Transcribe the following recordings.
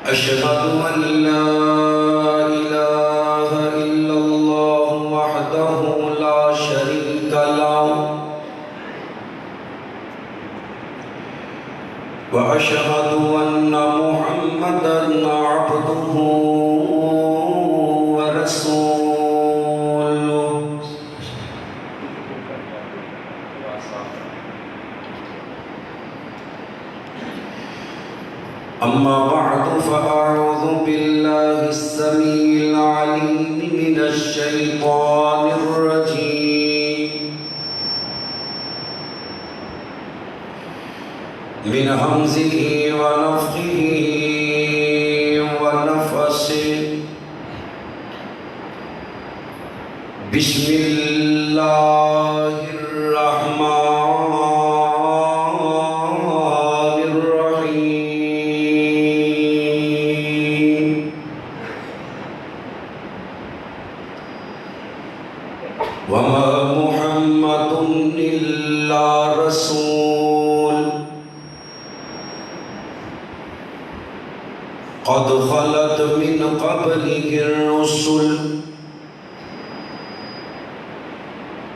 أشهد أن لا إله إلا الله وحده لا شريك له وأشهد أن محمدا عبده ورسوله أما بعد فأعوذ بالله السميع العليم من الشيطان الرجيم من همزه ونفخه ونفسه بسم الله الرحمن الرحيم وما محمد إلا رسول قد خلت من قبله الرسل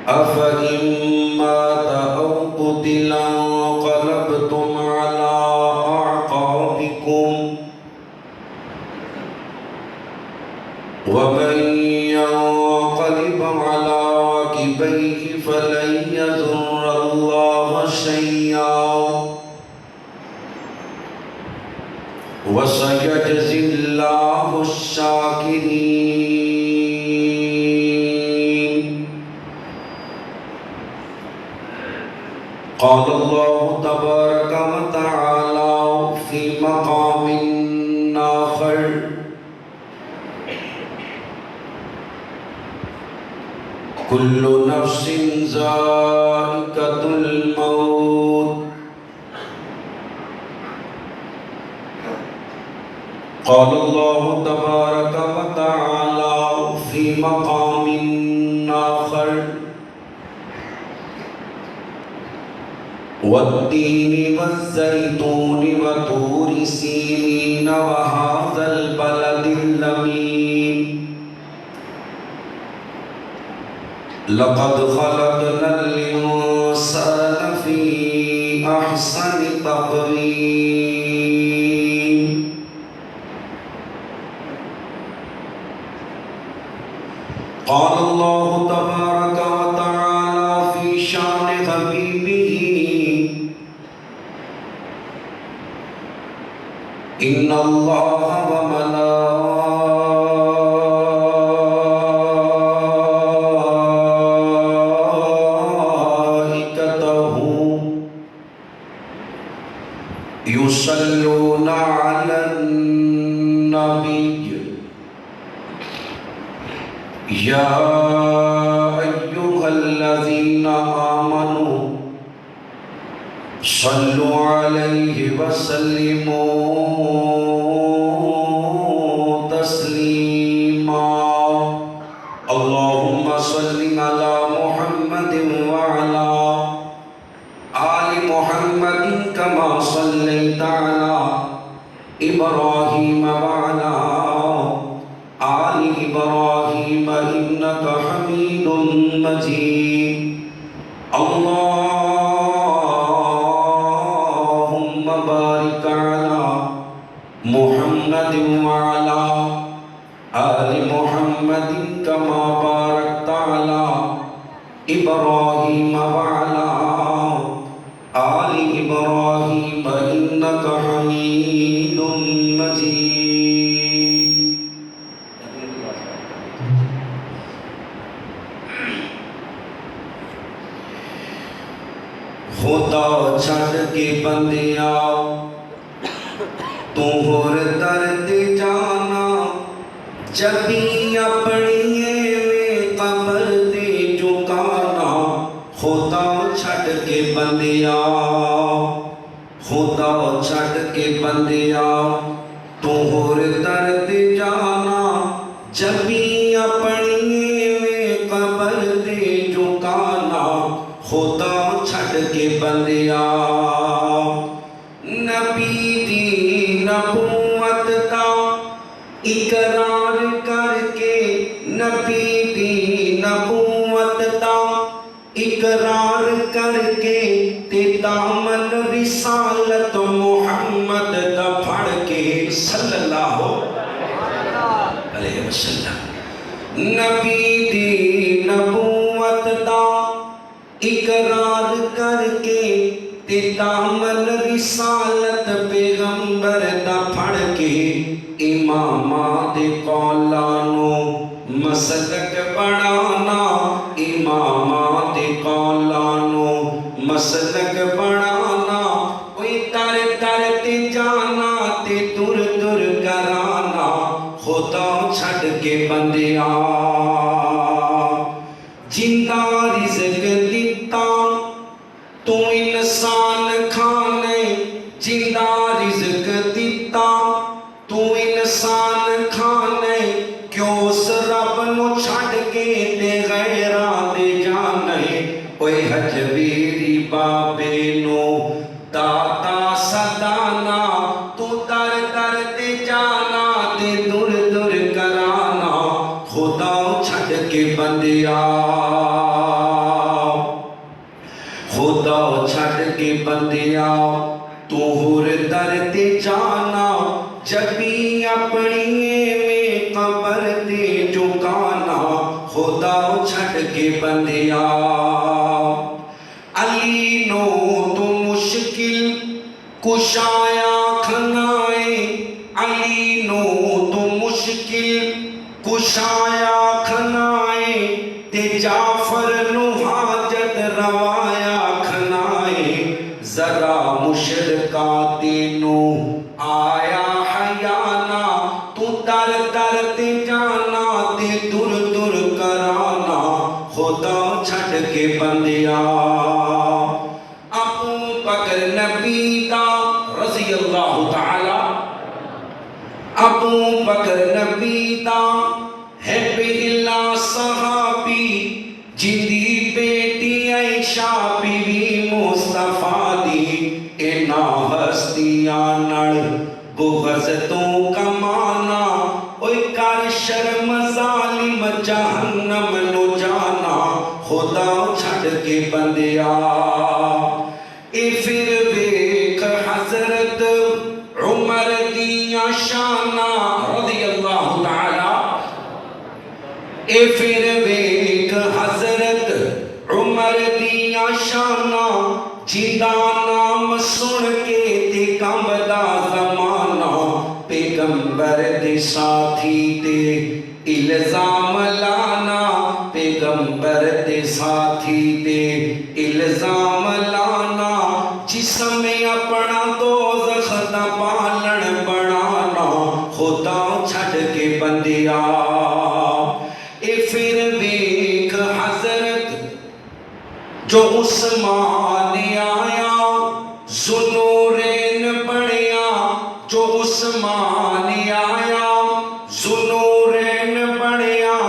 أفإن مات أو قتل انقلبتم على أعقابكم ومن ينقلب على عقبيه فلن يضر الله شيئا وسيجزي الله الشاكرين. قال الله تبارك وتعالى في مقام آخر كل نفس ذائقة الموت قال الله تبارك وتعالى في مقام آخر والتين والزيتون وطور سينين وهذا البلد الأمين لقد خلقنا الإنسان في أحسن تقويم قال الله تبارك وتعالى في شأن حبيبه إن الله وملائكته يصلون على النبي يا أيها الذين آمنوا صلوا عليه وسلموا تسليما اللهم صل على محمد وعلى آل محمد كما صليت على إبراهيم وعلى آل إبراهيم إنك حميد مجيد اللهم بارك على محمد وعلى آل محمد كما باركت على إبراهيم وعلى آل إبراهيم إنك حميد مجيد. خدا چھڑ کے بندیا تو ہور درد جانا جبھی اپنی قبر دے جھکانا خدا چھڑ کے بندیا خدا چھڑ کے بندیا تو ہور درد جانا جبھی اپنی قبر دے جھکانا خدا چھڑ کے بندیا نبی دی نبوت دا اقرار کر کے نبی دی نبوت دا، اقرار کر کے تے دامن رسالت محمد دا پھڑ کے صلی اللہ علیہ وسلم، نبی دی نبوت دا اقرار کر کے تے دامن رسالت پیغمبر دا پھڑ کے اماماں دے قولانوں مسلک بنانا، اماماں دے قولانوں مسلک بنانا، کوئی تر تر تے جانا تے دور دور کرانا، خدا چھڑ کے بندیاں جندہ رزق دیتا تو انسان کھانے، جندہ رزق دیتا تو انسان کھانے، کیوں اس رب نو چھڑ کے تے غیراں دے جانے، اوے حجویری بابے نو داتا صدانا، تو در در تے جانا تے دور دور کرانا، خدا چھڑ کے بندیا، خدا چھڑ کے بندیا تو ہور در تے جانا، جبی اپنی میں قبر تے جھکانا، خدا چھڑ کے بندیا، علی نو تو مشکل کشایا کھنائے، علی نو تو مشکل کشایا کھنائے، تے جعفر نو حاجت روایا کھنائے، ذرا مشرکات نو آیا حیانا، تو در در تے جانا تے دور دور کرانا، خدا چھڑ کے بندیا، ابو بکر نبی دا رضی اللہ تعالی، ابو بکر نبی دا ہے پہلا صحابی، جندی بیٹی عائشہ بیوی مصطفیٰ دی، اینا ہستیاں نڑ بغض تو کمانا، اوے کر شرم ظالم جہنم نو جانا، خدا چھڑ کے بندیا، اے پھر ویکھ حضرت عمر دیاں شاناں رضی اللہ تعالی، اے پھر ویکھ حضرت عمر دیاں شاناں، جدا نام سن کے تے کمبدا زمانہ، پیغمبر دے ساتھی تے الزام لانا، پیغمبر دے ساتھی تے الزام لانا، جسم اپنا دوزخ دا پالن بنانا، خدا چھڑ کے بندیا، اے پھر ویکھ حضرت جو عثمان آیا ذوالنورین بنیا، جو عثمان آیا ذوالنورین بنیا،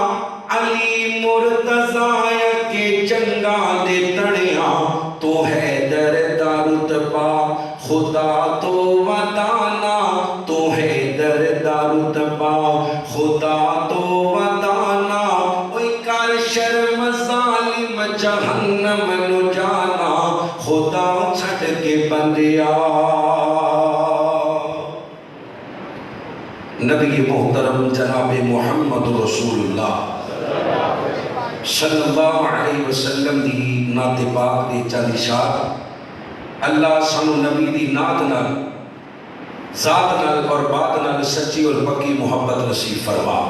علی مرتضیٰ کے جنگاں دے تڑیا، تو حیدر دا رتبہ خدا تو ودانا، تو حیدر دا رتبہ خدا تو ودانا، اوے کر شرم ظالم جہنم نو جانا، خدا چھڑ کے بندیا، نبی محترم جناب محمد رسول اللہ صلی اللہ علیہ وسلم دی نعت پاک دے چند اشار، اللہ سانو نبی دی نعت نال ذات نال اور بات نال سچی اور پکی محبت نصیب فرما،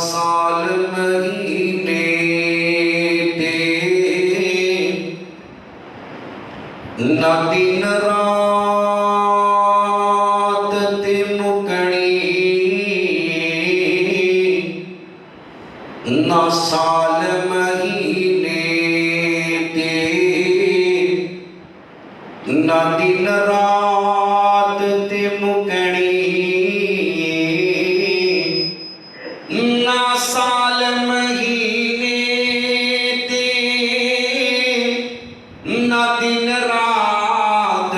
سال مہینے تے نہ دن رات تے مکڑی، نہ سال مہینے تے نہ دن رات تے مکڑی، نہ سال مہینے تے نہ دن رات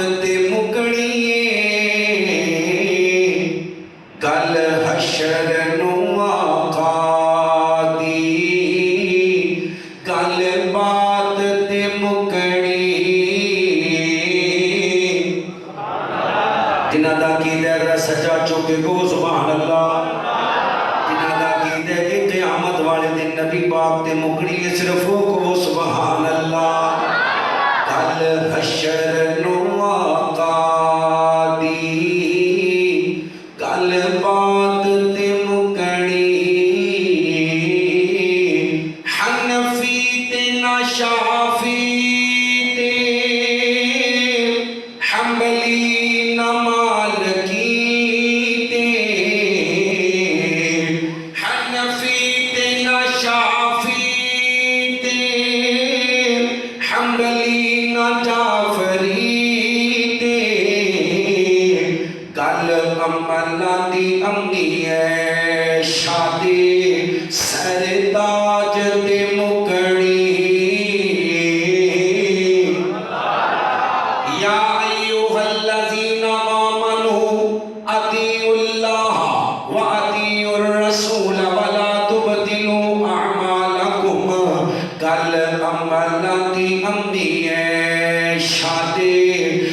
شافی تے حملی نہ مالکی تے حنفی تے نہ شافی تے حملی نہ جعفری تے گل امنا دی امنی ہے شادی سرتاج تے مکڑی یا ایوہ الذین آمنوا اطیعوا اللہ و اطیعوا الرسول ولا تبطلوا اعمالکم گل امنا دی امنی ہے شادی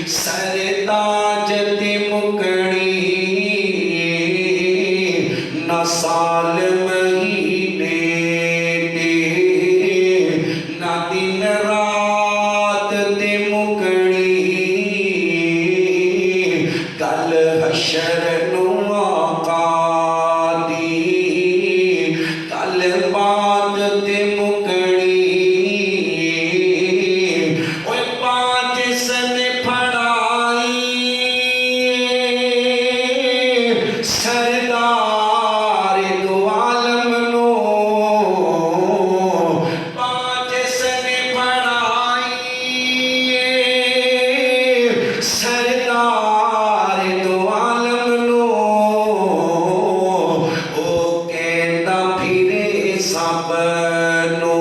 سرتاج تے مکڑی نہ سال مہینے تے نہ دن رات تے مکڑی کل حشر نو آقا دی کل بات تے مکڑی اوے پانچ سن پھڑائی سردار دو عالم نو پانچ سن پھڑائی سردار دو عالم نو او کہندا پھرے سب نو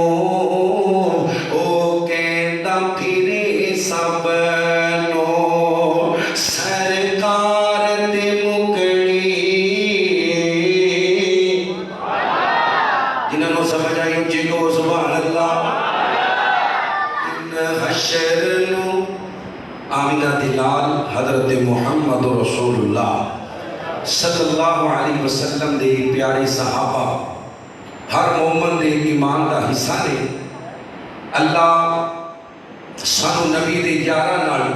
او کہندا پھرے سب نو سرکار تے مکڑی جنہاں نو سمجھ آئی اچھی کو سبحان اللہ ان حشر نو آمینہ دلال حضرت محمد رسول اللہ صلی اللہ علیہ وسلم دے پیارے صحابہ ہر مومن دے ایمان دا حصہ نے اللہ سانو نبی دے یاراں نال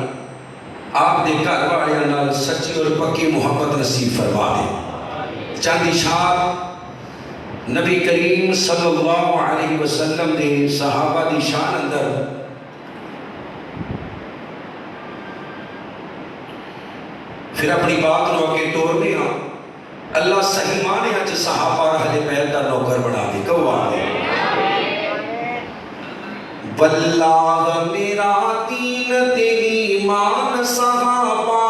آپ دے گھر والیاں نال سچی اور پکی محبت نصیب فرما دے چند اشار نبی کریم صلی اللہ علیہ وسلم دے صحابہ دی شان اندر پھر اپنی بات نو آگے توڑنے ہاں اللہ صحیح مانے اچھ صحابہ اہل بیت دا نوکر بنا دے گواہ دے واللہ میرا دین تے ایمان صحابہ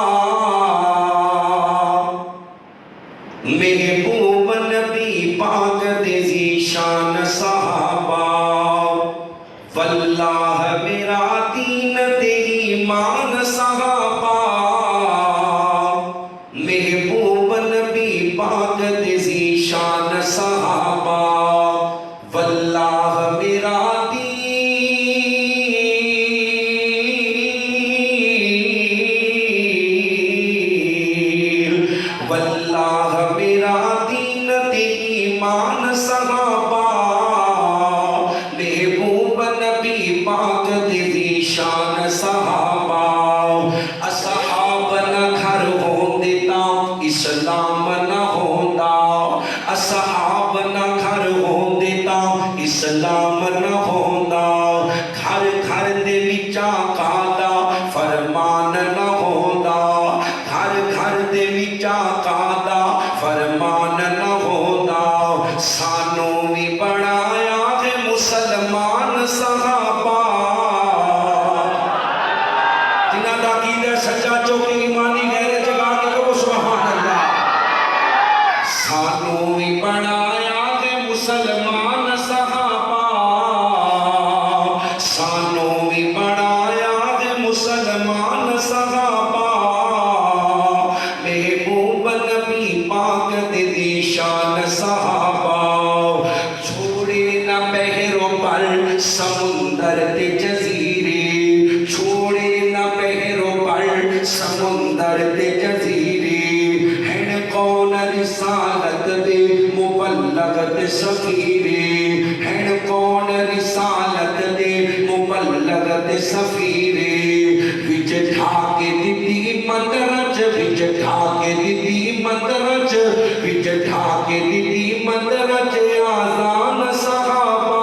محبوب نبی پاک دے ذیشان صحابہ واللہ میرا دین تے ایمان صحابہ محبوب نبی پاک دے ذیشان صحابہ واللہ میرا واللہ میرا دین تے ایمان صحابہ محبوب نبی پاک دے ذیشان صحابہ اصحاب نہ گھر ہوندے تاں اسلام نہ ہوندا اصحاب نہ گھر ہوندے تاں اسلام نہ ہوندا گھر گھر دے وچاں قادا فرمان نہ ہوندا گھر گھر دے وچاں قادا فرمان نہ ہوندا سانو بھی بنایا ہے مسلمان صحابہ جنہاں دا عقیدہ سچا چوکی ایمانی غیرت جگا کے کہو سبحان اللہ سانو بھی بنایا ہے مسلمان صحابہ سانو بھی بنایا ہے مسلمان صحابہ محبوب نبی پاک دے ذیشان صحابہ چھوڑے نہ بحروں پر سمندر تے جزیرے چھوڑے نہ بحروں پر سمندر تے جزیرے ہن کون رسالت دے مبلغ تے سفیرے ہن کون رسالت دے مبلغ تے سفیرے وچ ڈھاکے دتی مندرچ وچ ڈھاکے دتی مندرچ وچ ڈھاکے دتی مندرچ آزان صحابہ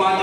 5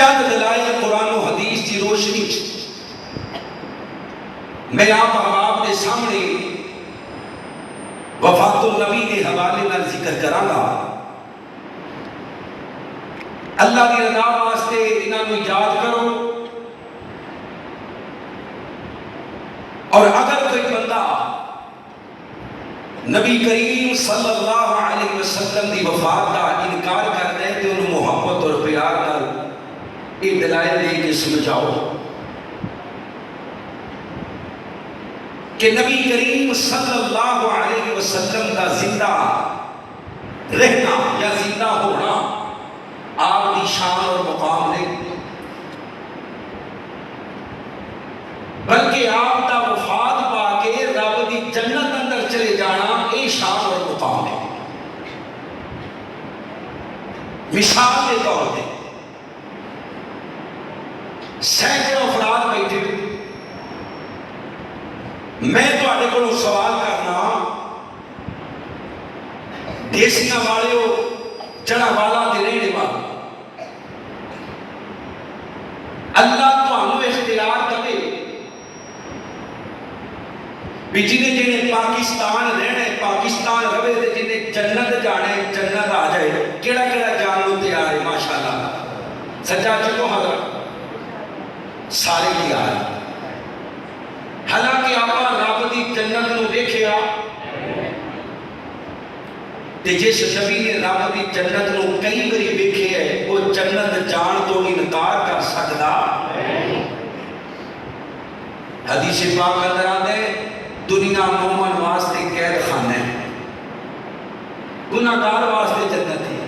چند دلائل قرآن و حدیث کی روشنی میں آپ احباب کے سامنے وفات النبی کے حوالے نال ذکر کراں گا. اللہ کی رضا واسطے انہاں نوں یاد کرو. اور اگر کوئی بندہ نبی کریم صلی اللہ علیہ وسلم دی وفات کا انکار کرتا ہے تو انہوں محبت اور پیار نال یہ دلائل دے کے سمجھاؤ کہ نبی کریم صلی اللہ علیہ وسلم کا زندہ رہنا یا زندہ ہونا آپ کی شان اور مقام نہیں، بلکہ آپ کا وفات پا کے رب کی جنت اندر چلے جانا یہ شان اور مقام ہے. مثال کے طور پہ سینکڑوں افراد بیٹھے، میں تواڈے کولوں سوال کرنا، دیسیاں والے جڑا والا دے رہنے والے، اللہ تانوں اختیار کرے بھی جنہیں جنہیں پاکستان رہنے پاکستان رہے تے جنہیں جنت جانے جنت آ جائے، کیڑا کیڑا جانوں تیار ہے؟ ماشاءاللہ سچا چلو حضرت سارے تیار ہیں. حالانکہ آپ رب دی جنت نو دیکھیا تے جس نبی نے رب دی جنت نو کئی باری دیکھے ہے وہ جنت جان تو انکار کر سکدا؟ حدیث پاک اندر آتا ہے دنیا مومن واسطے قید خانہ ہے، گناہگار واسطے جنت ہے،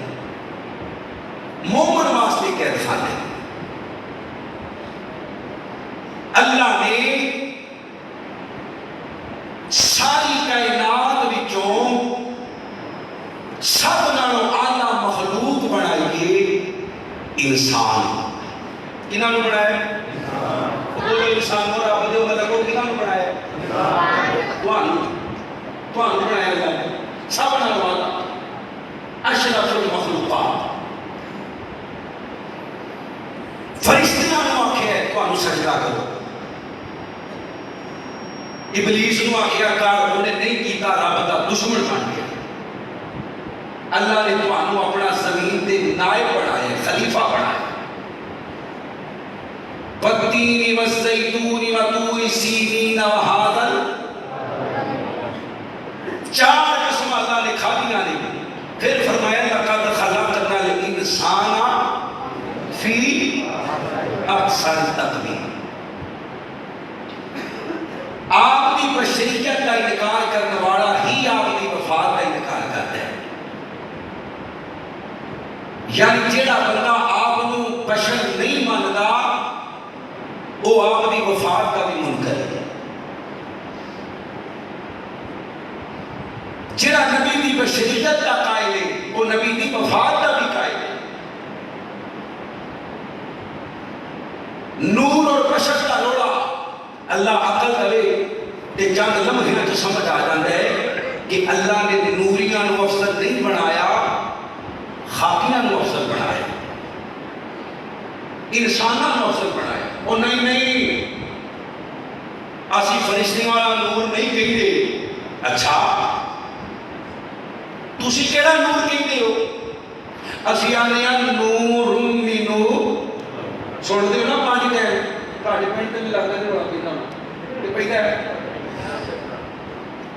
مومن واسطے قید خانہ ہے. اللہ نے ساری کائنات وچوں سب نالوں اعلیٰ مخلوق بنائیے انسان. کنہاں نوں بنایا؟ بولو انسان اور رب دے گل کو کنہاں نوں بنایا؟ تانوں بنایا اللہ نے سب نالوں اعلیٰ اشرف المخلوقات. فرشتیاں نوں آکھیا ہے تانوں سجدہ کرو، ابلیس نو آخیا کار انہیں نہیں کیتا، رب دا دشمن بن گیا. اللہ نے تانوں اپنا زمین تے نائب بنایا، خلیفہ بنایا. والتین والزیتون وطور سینین وہذا، چار قسم اللہ نے کھا دیا نے. پھر فرمایا لقد خلقنا الانسان فی احسن تقویم. آپ کی بشریت کا انکار کرنے والا ہی آپ کی وفات کا انکار کرتا ہے. یعنی جیڑا بندہ آپ کو بشر نہیں مانتا وہ آپ کی وفات کا بھی منکر ہے. جیڑا نبی کی بشریت کا قائل ہے وہ نبی کی وفات کا بھی قائل ہے. نور اور بشر کا روڑا اللہ عقل دے تے چند لمحے تو سمجھ آ جاتا ہے کہ اللہ نے نوریاں نو افضل نہیں بنایا، خاکیاں نو افضل بنایا، انساناں نو افضل بنایا. اور نہیں اسی فرشتے والا نور نہیں کہتے. اچھا تسی کیڑا نور کہتے ہو؟ اسی آنے نور من نور. سن دے نا پانچ ٹائم تہاڈے پنڈ تے بھی لگدا نہیں ہوا کہنا تے پہلا ہے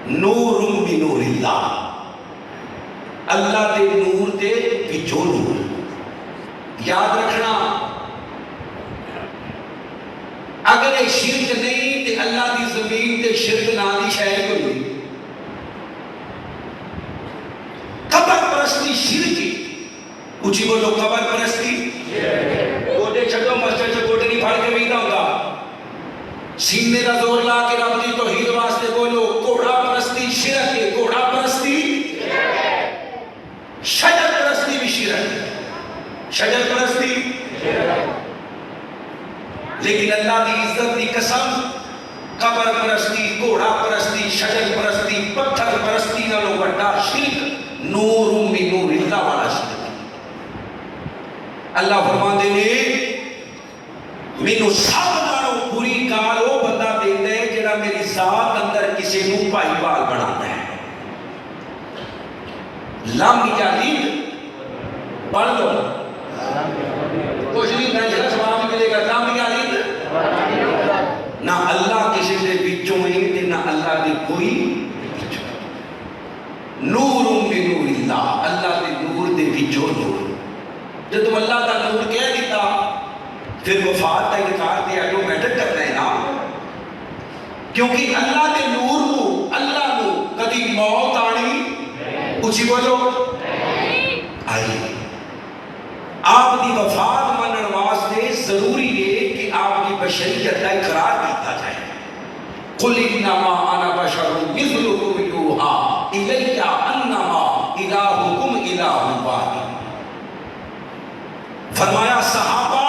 نور من نور اللہ، اللہ دے نور دے وچوں نور. یاد رکھنا اگر یہ شرک نہیں تے اللہ دی زمین تے شرک نہ دی شے کوئی نہیں. قبر پرستی شرک ہے. اچھی بولو قبر پرستی. گوڈے چھڈو مسجد چ گوڈے نہیں پھڑ کے ویدا ہوندا، سینے کا زور لا کے رب دی توحید واسطے بولو. گھوڑا پرستی شرک ہے، گھوڑا پرستی شجر پرستی بھی شرک ہے، شجر پرستی. لیکن اللہ دی عزت دی قسم قبر پرستی، گھوڑا پرستی، شجر پرستی، پتھر پرستی نالوں بڑا شرک نور من نور اللہ والا شرک. اللہ فرماندے نے مینوں سب نالوں بری گال وہ بندہ دیندا ہے جڑا میری ذات اندر کسی نوں بھائی بال بناتا ہے. لم یلد پڑھ لو کچھ نہیں نہ جڑا جواب ملے گا. لم یلد نہ اللہ کسی دے وچوں ہے تے نہ اللہ دی کوئی نور من نور اللہ, اللہ دے نور دے وچوں نور. جب اللہ دا نور کہہ دیتا پھر وفات کا انکار تے آٹومیٹک کرنا ہے نا, کیونکہ اللہ دے نور نو اللہ نو کدی موت آنی اچھی بولو آئی. آپ دی وفات منن واسطے ضروری ہے کہ آپ کی بشریت کا اقرار کیتا جائے. قل انما انا بشر مثلکم یوحی الی انما الہکم الہ واحد. فرمایا صحابہ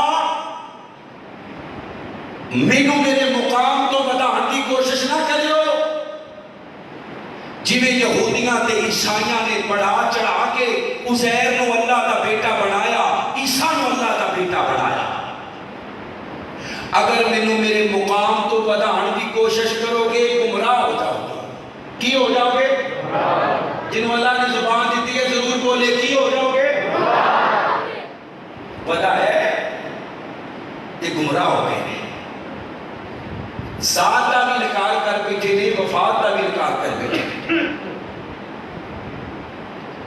مینو میرے مقام تو بڑھان کی کوشش نہ کریو جویں یہودیاں تے عیسائیاں نے بڑھا چڑھا کے عزیر نو اللہ دا بیٹا بنایا, عیسیٰ نو اللہ دا بیٹا بنایا. اگر مینو میرے مقام تو بڑھان کی کوشش کرو گے گمراہ ہو جاؤ گے. کی ہو جاؤ گے؟ جنہوں اللہ نے زبان دیتی ہے ضرور بولے کی ہو جاؤ گے؟ پتہ ہے یہ گمراہ ہو گئے ہیں. ذات کا بھی نکال کر بیٹھے نے, وفات کا بھی نکال کر بیٹھے.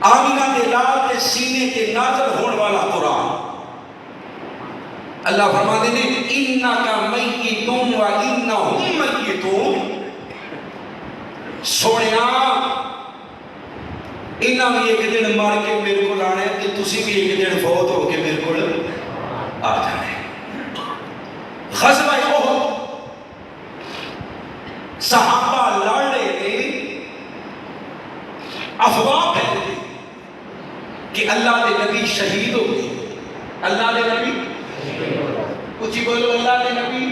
آمینہ دے لال دے سینے کے نازل ہونے والا قرآن اللہ فرماتے ہیں اِنَّكَ مَيِّتُونَ وَإِنَّهُمْ مَيِّتُونَ. سونیا انہاں بھی ایک دن مار کے میرے کو لانا ہے کہ تسی بھی ایک دن فوت ہو کے میرے کو آ جانا ہے. غزوہ احد صحابہ لڑ رہے تھے, افواہ پھیل گئی کہ اللہ دے نبی شہید ہو گئے. اللہ دے نبی کچھ بولو اللہ دے نبی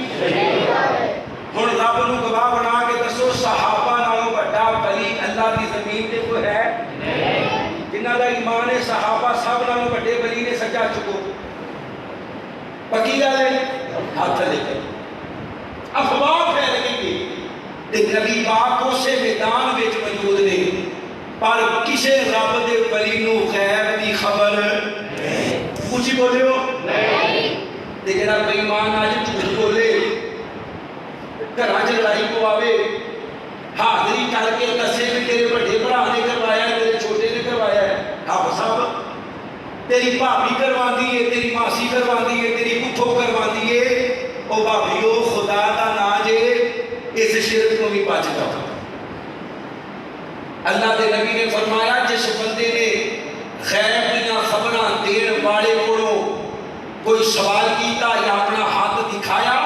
ہن رب نو گواہ بنا کے دسو صحابہ نالوں بڑا ولی اللہ دی زمین تے کوئی ہے جنہاں دا ایمان ہے. صحابہ سب نالوں بڑے ولی نے سجا چکو پکی گل ہے ہاتھ لے کے افواہ پھیل گئی تے نبی پاک اسے میدان وچ موجود نے پر کسے رب دے ولی نو غیب دی خبر کچھ بولو نہیں. تے جڑا بے ایمان اج جھوٹ بولے گھراں وچ لڑائی پواوے حاضری کر کے دسے کہ تیرے بڑے بھرا نے کروایا ہے تیرے چھوٹے نے کروایا ہے. آپ صاحب تیری بھابی کرواندی ہے, تیری ماسی کرواندی ہے, تیری پھپھو کرواندی ہے, او بھابیو خدا دا نام جے اس شرک کو بھی بچ جاؤ. اللہ دے نبی نے فرمایا جس بندے نے غیب دیاں خبراں دین والے کولوں کوئی سوال کیتا یا اپنا ہاتھ دکھایا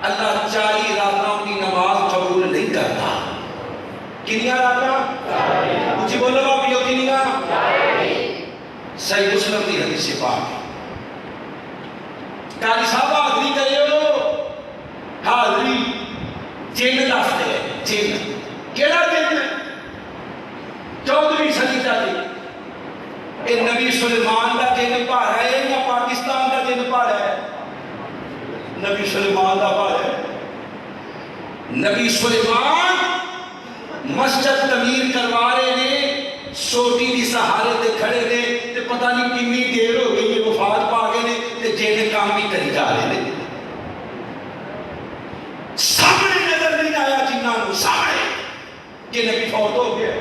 اللہ 40 راتاں کی نماز قبول نہیں کرتا. کنیاں راتاں؟ کچھ بولو بھابیو کنیاں؟ صحیح مسلم دی حدیث پاک ہے. قاری صاحب حاضری کریو, حاضری جن دستے ہیں. جن کیڑا جن؟ 14ویں صدی کا جن. اے نبی سلیمان کا جن پار ہے یا پاکستان کا جن پار ہے؟ نبی سلیمان کا پار ہے. نبی سلیمان مسجد تعمیر کروا رہے نے, سوٹی دی سہارے تے کھڑے نے تے پتہ نہیں کتنی دیر ہو گئی ہے وفات پا گئے نے تے جن کام بھی کری جا رہے نے. سامنے نظر نہیں آیا جنہاں نو سامنے کہ نبی فوت ہو گیا.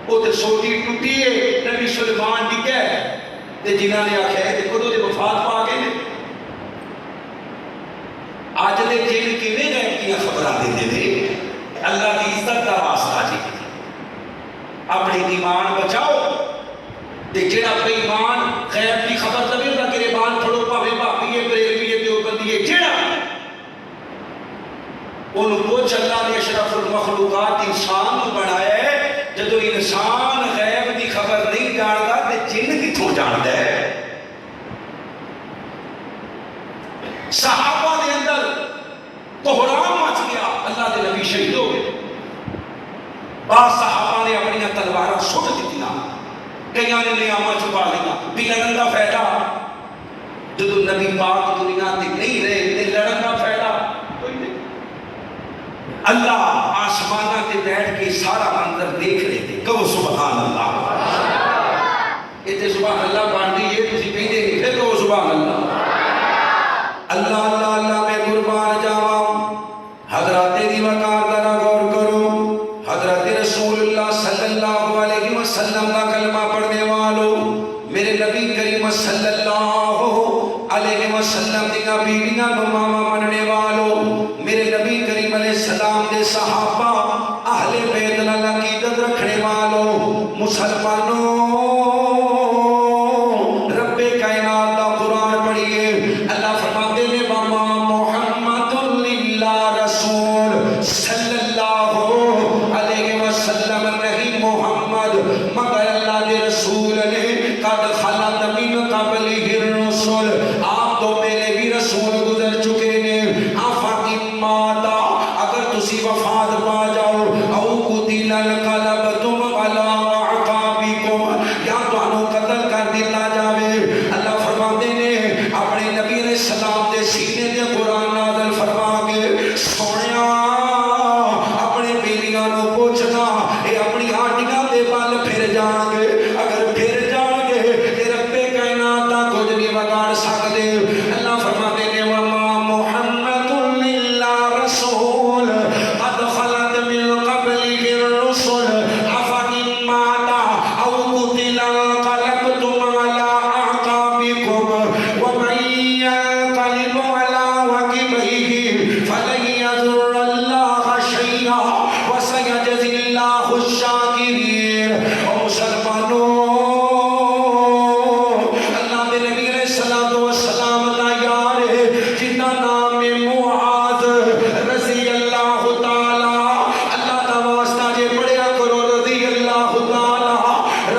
وہ تے سوٹی ٹوٹی ہے, نبی سلیمان ڈگا ہے تے جنہاں نے آخیا ہے دیکھو تو وفات پا گئے نے. اج دے جن کیویں غیب دیاں خبراں دیندے نے؟ اللہ کی عزت دا واسطہ جی اپنے ایمان بچاؤ. تے جڑا بے ایمان غیب کی خبر لگے گا گریبان پھڑو پاوے بھابی ہے بریلوی ہے دیوبندی ہے جڑا انہوں پوچھ اللہ نے اشرف المخلوقات انسان کو بنایا ہے. جدو انسان غیب دی خبر نہیں جاندا تے جن کتھوں جاندا ہے؟ صحابہ دے اندر کوہرام مچ گیا, اللہ دے نبی شہید ہو گئے. بعض صحابہ نے اپنی تلواراں سٹ دتیاں, کئیاں نے نیاماں چھپا لیا. بھی لڑن دا فائدہ جدو نبی پاک دنیا تے نہیں رہے تے لڑن کا فائدہ کوئی نہیں. اللہ آسمانہ تے بیٹھ کے سارا منظر دیکھ رہے تھے. کہو سبحان اللہ. اتنے سبحان اللہ بن رہی ہے تسی کہیں دے پھر کہو سبحان اللہ. اللہ اللہ اللہ میں قربان جاواں. حضرات دی وقار ذرا غور کرو. حضرت رسول اللہ صلی اللہ علیہ وسلم کا کلمہ پڑھنے والوں، میرے نبی کریم صلی اللہ علیہ وسلم دیاں بیویاں نو ماما مننے والوں، میرے نبی کریم علیہ السلام دے صحابہ اہل بیت نال عقیدت رکھنے والوں، مسلمانوں رب کائنات دا قرآن پڑھیے. اللہ فرماتے ہیں ماما محمد اللہ رسول صلی اللہ علیہ وسلم، نہیں محمد مگر اللہ دے رسول نے قد خلت من قبلہ الرسل، آپ تو پہلے بھی رسول گزر چکے نے. افإن مات، اگر تسی وفات پا جاؤ، او قتل انقلبتم علی اعقابکم، یا تانوں قتل کر دیا جاوے. اللہ فرماتے ہیں اپنے نبی علیہ السلام دے سینے تے قرآن نازل فرما کے سونیا اپنے بیلیاں نو پوچھنا اے اپنی ہڈیاں دے بل پھر جان گے، اگر پھر جان گے تے رب کائنات دا کچھ نہیں بگاڑ سکدے. اللہ فرماتے ہیں وما محمد الا رسول قد خلت من قبلہ الرسل افإن مات او قتل انقلبتم على اعقابكم ومن ينقلب على عقبيه فلن يضر الله شيئا وسيجزي الله الشاكرين. اور مسلمانوں، اللہ دے نبی علیہ الصلوۃ والسلام دا یار ہے جن دا نام ہے معاذ رضی اللہ تعالی. اللہ دا واسطہ جے پڑھیا کرو رضی اللہ تعالی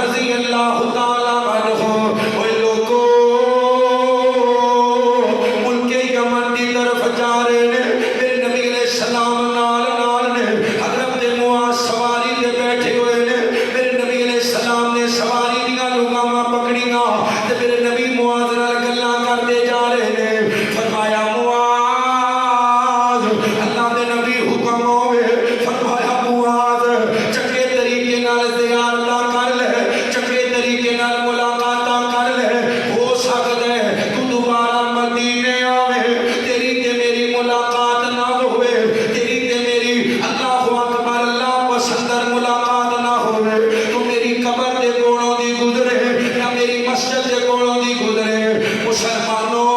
رضی اللہ تعالی عنہ. اوے لوگو ملک یمن دی طرف جا رہے نے، میرے نبی علیہ السلام نال نال نے. حضرت معاذ سواری تے بیٹھے ہوئے نے، میرے نبی علیہ السلام نے سواری دیاں لگاماں پکڑیاں تے میرے نبی معاذ نال گلاں کرتے جا رہے نے. فرمایا معاذ، اللہ دے نبی حکم ہوئے، فرمایا معاذ چنگے طریقے نال زیارتاں کر لے، چنگے طریقے نال ملاقاتاں کر لے. ہو سکتا ہے تو دوبارہ مدینے آوے، تیری تے میری ملاقات نہ ہوئے، تیری تے میری اللہ اکبر اللہ پسندر ملاقات نہ ہوئے. تو میری قبر دے کولوں دی گزرے یا میری مسجد دے کولوں دی گزرے. مسلمانوں،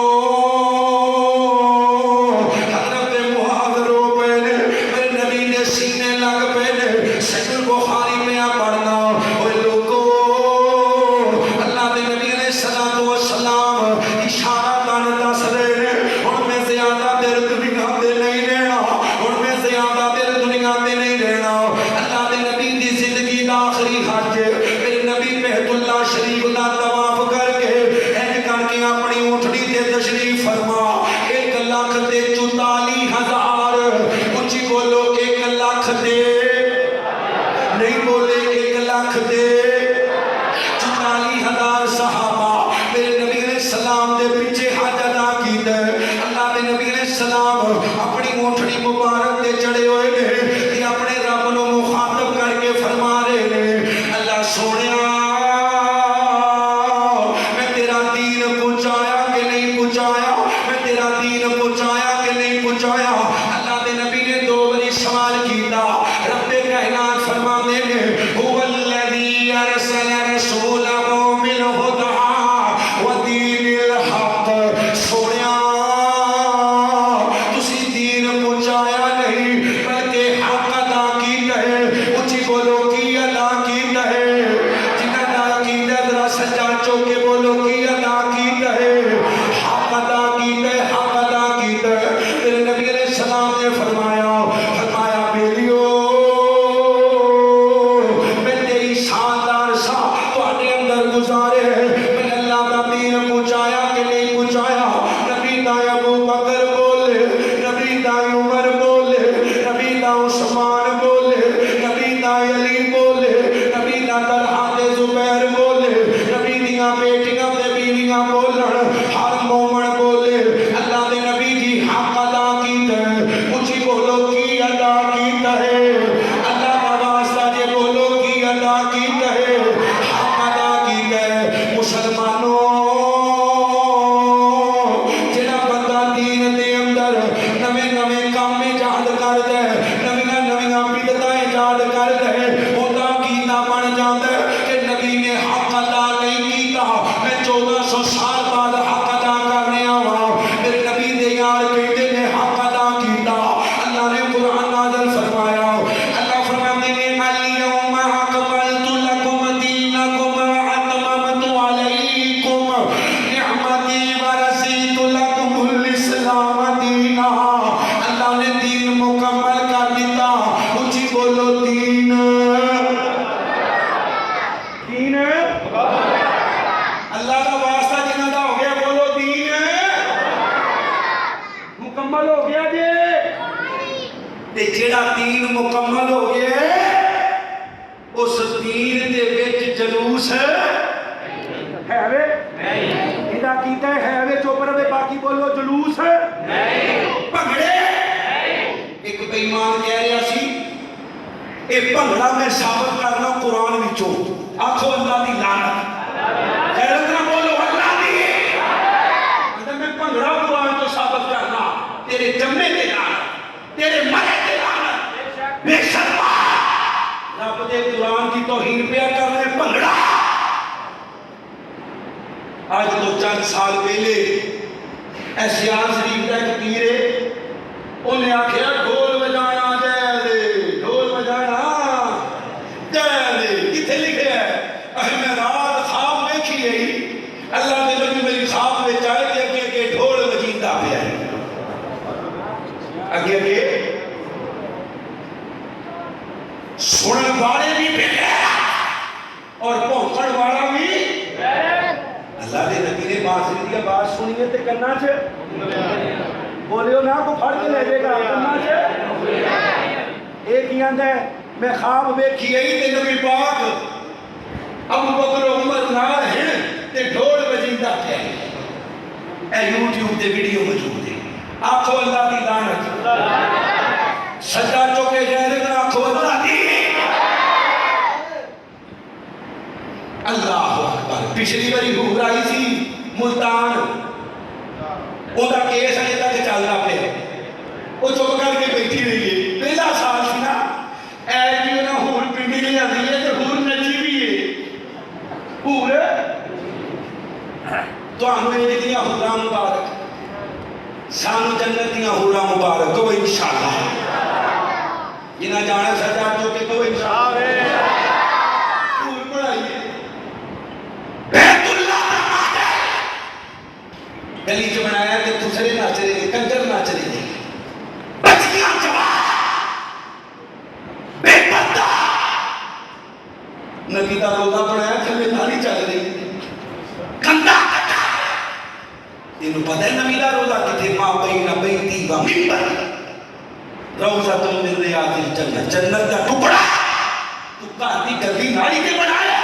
حضرت معاذ رو پے نے، میرے نبی نے سینے لگ پے نے. صحیح البخاری میں پڑھنا. اوے لوگو، اللہ دے نبی علیہ الصلوۃ والسلام اشارہ کر دس رہے نے ہن میں زیادہ دیر دنیا تے نہیں رہنا، ہن میں زیادہ دیر دنیا تے نہیں رہنا. اللہ دے نبی دی زندگی دا آخری حج میرے نبی بیت اللہ شریف دا طواف کر کے اینج کر کے اپنی اونٹنی تے تشریف فرما. 1,44,000 اونچی بولو 1 لاکھ دے، نہیں بولے 1 لاکھ دے 44,000 صحابہ میرے نبی علیہ السلام دے پیچھے حج ادا کیتا ہے. اللہ دے نبی علیہ السلام اپنی اونٹنی مبارک تے چڑھے ہوئے نے تے اپنے رب نو مخاطب کر کے فرما رہے نے اللہ سونیا میں تیرا دین پہنچایا کہ نہیں پہنچایا، میں تیرا دین پہنچایا کہ نہیں پہنچایا. اللہ دے نبی نے 2 باری سوال کیتا. رب کائنات فرماتے ہیں هو الذی ارسل رسولہ بالہدی ودین الحق. سونیا تسی دین پہنچایا نہیں بلکہ حق ادا کیتا ہے. اونچی بولو کی ادا کیتا ہے. جنہ ادا کیتا ہے ذرا سجا چوکے بولو کی ادا کیتا ہے. حق ادا کیتا ہے، حق ادا کیتا ہے. میرے نبی علیہ السلام نے فرمایا بیلیو میں تیری شاندار سا تواڈے اندر کی کہے حق ادا کی کہے مسلمانوں جڑا بندہ دین دے اندر نویں نویں کام میں جہاد کر دے نویاں نویاں بدعتاں ایجاد کر دے اوندا کیتا بن جاندا کہ نبی نے حق ادا نہیں کیتا میں 1400 سال بعد حق ادا کرنے آواں میرے نبی دے یار کہتے نے حق ادا کیتا اللہ نے قرآن نازل فرمایا اللہ فرماتے ہیں اليوم اکملت لکم دینکم واتممت علیکم نعمتی ورضیت لکم الاسلام دینا اللہ نے دین مکمل کر دیتا اونچی بولو دین اللہ کا واسطہ جنہاں دا ہو گیا بولو دین مکمل ہو گیا جی تے جیڑا دین مکمل ہو گیا اس دین دے وچ جلوس ہے وے ایڈا کیتا ہے وے چپ رہے باقی بولو جلوس ہے بھنگڑے ایک بے ایمان کہہ رہا سی اے بھنگڑا میں ثابت کرنا قرآن وچوں آکھو اللہ دی لعنت غیرت نہ بولو اللہ دی اگر میں بھنگڑا قرآن تو ثابت کرنا تیرے جمے دے لعنت تیرے مرے دے لعنت بے شرما رب دے قرآن کی توہین پیا کرنے بھنگڑا آج تو چند سال پہلے ایسیان شریف کا ایک پیر ہے انہیں آکھیا ڈھول بجانا جائے دے ڈھول بجانا جائے دے کتنے لکھے ہے میں رات خواب دیکھی گئی اللہ نے نبی میری خواب میں چاہے کہ اگے ڈھول بجیندہ پہ آئی اگے سنن والے بھی پہ اور پہنچن والا بھی اللہ نے نبی نے بانسری دی آواز سنی ہے تے کنا چ بولیو نا کو پھڑ کے لے جائے گا کنا چ ایک ہی آندا ہے میں خواب ویکھی گئی تے نبی پاک ابو بکر و عمر نال ہیں تے ڈھول بجیندہ پہ اے یوٹیوب تے ویڈیو موجود ہے آکھو اللہ دی لعنت سجا چوکے جائے گا آکھو اللہ دی اللہ اکبر پچھلی باری حور آئی سی ملتان اوندا کیس اجے تک چلدا پیا او چپ کر کے بیٹھی رہی ہے پہلا سال سی نا اے کہ انہاں حور پنڈی لے آندی ہے تے حور نچی بھی ہے حور تانوں اے دیاں حوراں مبارک سانو جنت دیاں حوراں مبارک کو انشاءاللہ جنہاں جانا سجا تو کہ کو انشاءاللہ حور پڑھائیے بیت اللہ گلی جو بنایا کہ دوسرے ناچ رہے گے کنجر ناچ رہے گے بچیاں جوان بے پردہ نبی دا روزہ بنایا تھلے نالی چل رہی کندہ کٹا تینوں پتہ ہے نبی دا روزہ کتھے ماں بین بیتی و منبر روزہ تم من ریاض الجنت جنت دا ٹکڑا تو کہتی گلی نالی کے بنایا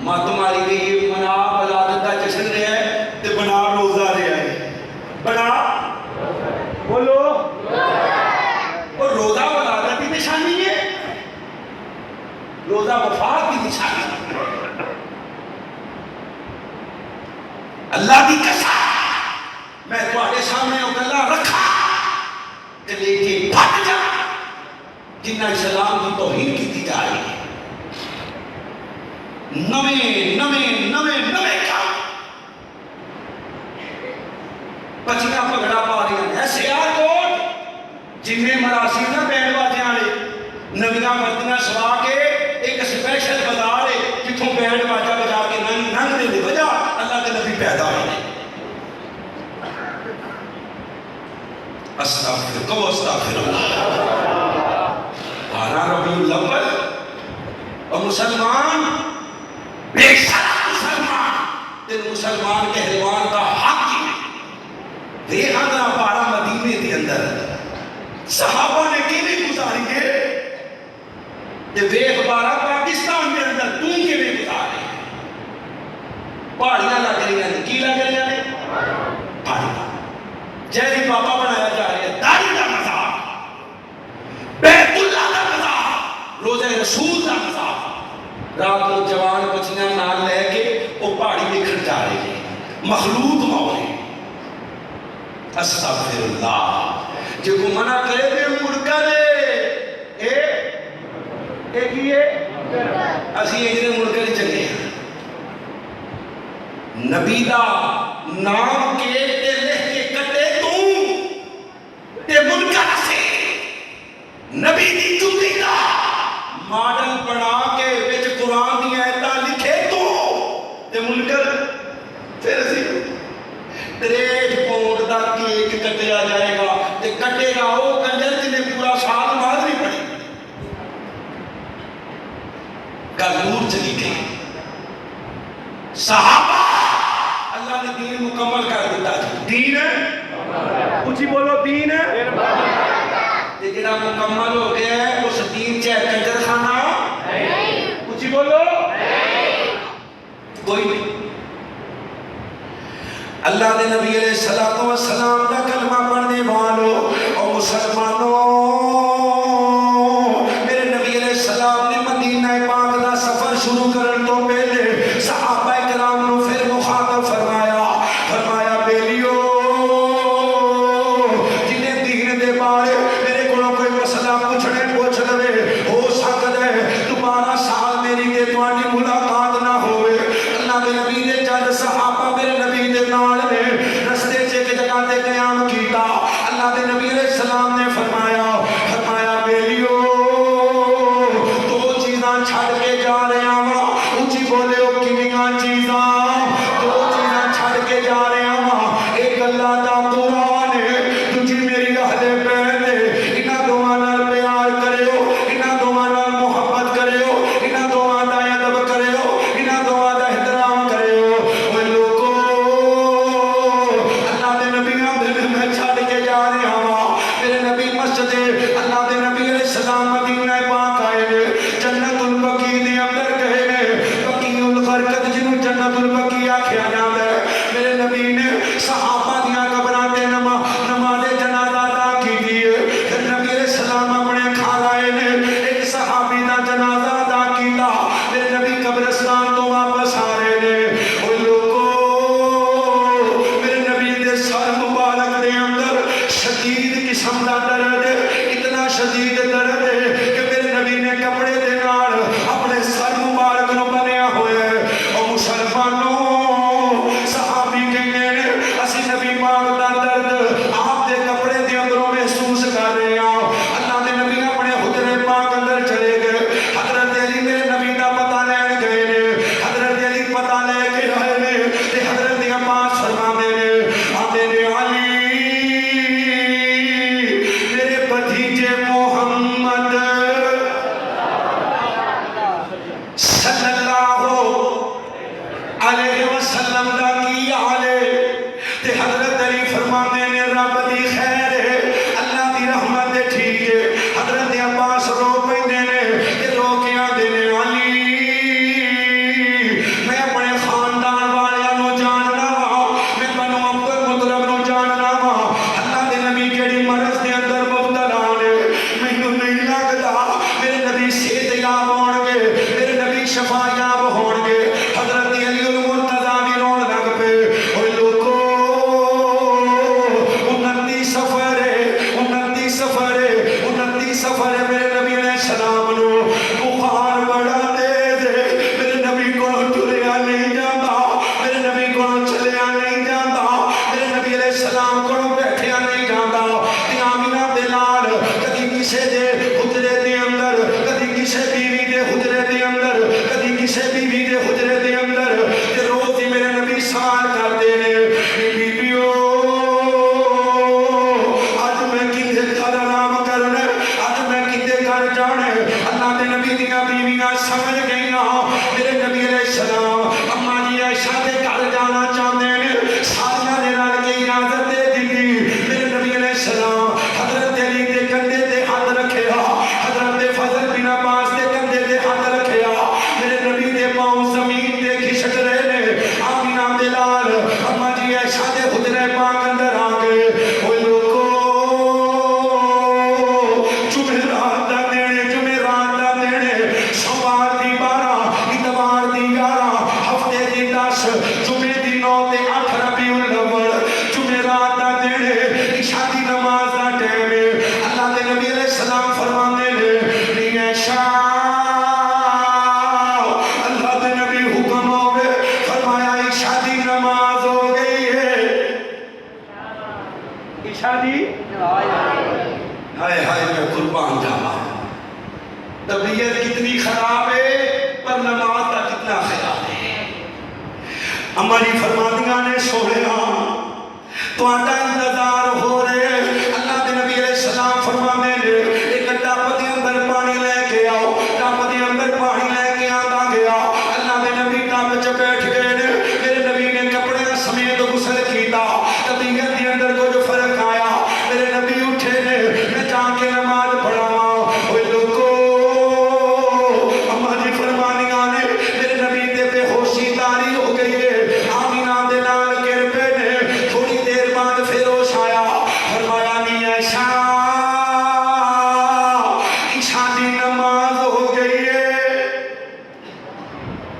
ماں تمہاری بھی یہ بنا ولادت کا جشن رہا ہے تے بنا روزہ رہا ہے بنا بولو اور روزہ ولادت کی نشانی ہے روزہ وفات کی نشانی ہے اللہ کی قسم میں تمہارے سامنے اللہ رکھا تے لے کے پھٹ جا جنہ اسلام کی توہین کی جا رہی ہے نویں کام بچیاں پگڑا پا رہی ہیں ایسے یار کوٹ جنہیں مراسم نہ بینڈ باجے والے نویاں مردیاں سوا کے ایک سپیشل بازار ہے جتوں بینڈ باجا بجا کے ننگ دے وجہ اللہ کے نبی پیدا ہوئے استغفر اللہ 12 ربیع الاول اور مسلمان بے شرط مسلمان تین مسلمان کہلوان کا حق ہی دیکھا نا پارا مدینے کے اندر صحابہ نے کیویں گزاری ہے تے دیکھ پارا پاکستان کے اندر توں کیویں گزارے پہاڑیاں لگ رہی ہیں کی لگ رہی ہیں پہاڑیاں جیسے بابا بنایا جا رہا ہے داڑھی کا مذاق بیت اللہ کا مذاق روزہ رسول کا مذاق رات کو جوان بچیاں نال لے کے وہ پہاڑی دیکھن جا رہے ہیں مخلوق مولے استغفر اللہ جو کو منع کرے دے منکر اے کیے اسی اجرے منکر چلے ہیں نبی دا نام کے تے لکھ کے کٹے تے منکر سے نبی دی جملی دا ماڈل بنا کے وچ قرآن دی آیتاں لکھے تے منکر پھر اسی 63 پاؤنڈ دا کیک کٹیا جائے گا تے کٹے گا وہ کنجر جنہیں پورا سال نماز نہیں پڑھی گل دور چلی گئی صحابہ اللہ نے دین مکمل کر دیتا دین ہے اچھی بولو دین ہے تے جڑا مکمل ہو گیا ہے اس دین چاہے کنجر خانہ اچھی بولو کوئی نہیں اللہ دے نبی علیہ السلام کا کلمہ پڑھنے والوں اور مسلمانوں میرے نبی علیہ السلام نے مدینہ پاک دا سفر شروع کرن تو پہلے صحابہ کرام نو پھر مخاطب فرمایا بیلیو جنہیں دین دے بارے میرے کو کوئی مسئلہ پوچھ لے ہو سکتا ہے دوبارہ سال میری تے تواڈی ملاقات نہ ہوئے اللہ دے نبی نے چند صحابہ میرے نبی دے نال نے رستے سے ایک جگہ تے قیام کیتا اللہ دے نبی علیہ السلام نے فرمایا بیلیو دو چیزاں چھڑ کے جا رہے ہاں اونچی بولے او کیویں چیزاں دو چیزاں چھڑ کے جا رہے ہاں ایک اللہ دا قرآن ہے دوجی میری اہل بیت ہے انہاں دوواں نال پیار کریو انہاں دوواں نال محبت کریو انہاں دوواں دا ادب کریو انہاں دوواں دا احترام کریو اوے لوگو اللہ دے نبی میں چھڑ کے جا رہے ہاں میرے نبی مسجد اللہ دے نبی علیہ السلام مدینہ پاک آئے نے جنت البقیع دے اندر گئے نے بقیع الغرقد جنوں جنت البقیع آکھیا جاندا ہے میرے نبی نے صحابہ دیاں قبراں تے نماز جنازہ ادا کیتی ہے پھر نبی علیہ السلام اپنے گھر آئے نے ایک صحابی دا جنازہ ادا کیتا میرے نبی قبرستان تو واپس آ رہے نے اوے لوگو میرے نبی دے سر مبارک دے اندر شدید قسم دا درد اتنا شدید درد ہے کہ میرے نبی نے کپڑے دے نال اپنے سر مبارک نو بنیا ہوئے او مسلمانوں صحابی کہنے نے اسی نبی پاک دا درد آپ دے کپڑے دے اندروں محسوس کر رہے ہیں اللہ دے نبی اپنے حجرے پاک اندر چلے گئے حضرت علی میرے نبی دا پتہ لین گئے نے حضرت علی پتہ لے کے آئے نے تے حضرت عباس فرماندے نے آندے نے علی میرے بھتیجے محمد صلی اللہ علیہ وسلم دا کی حال ہے تے حضرت علی فرماندے نے رب دی خیر ہے اللہ دی رحمت ہے ٹھیک ہے حضرت عباس رو پیندے نے تے رو کے آندے نے علی میں اپنے خاندان والیاں نو جاننا وا میں بنو عبد المطلب نو جاننا وا اللہ دے نبی کیڑی مرض دے اندر مبتلا نے مینوں نہیں لگدا میرے نبی صحت یاب ہون گے میرے نبی شفا یاب ہون گے حضرت علی المرتضیٰ بھی رون لگ پے اوے لوگو 29 سفر ہے میرے نبی علیہ السلام نو بخار بڑا تیز ہے میرے نبی کو ٹریا نہیں جاتا میرے نبی کو چلیا نہیں جاتا میرے نبی علیہ السلام کو بیٹھیا نہیں جاتا تے آمینہ دے نال کدی کسے دے حجرے دے اندر کدی کسے بیوی دے حجرے دے اندر کدی کسے بیوی دے حجرے دے اندر تے روز ہی میرے نبی سوال کرتے نے بیبیو آج میں کدے گھر آرام کرنا آج میں کدے گھر جانے اللہ دے نبی دیاں بیویاں سمجھ گئیاں میرے نبی علیہ السلام اماں جی عائشہ دے گھر جانا چاہتے ہیں ساریاں دے نال کے اجازت دے دیتی میرے نبی علیہ السلام حضرت علی دے کندھے تے ہاتھ رکھیا حضرت فضل بن عباس دے کندھے تے ہاتھ رکھیا میرے نبی دے پاؤں زمین تے کھسک رہے نے آمینہ دے لال اماں جی عائشہ دے حجرے پاک اندر آ گئے اوے لوگو جمعرات دا دینے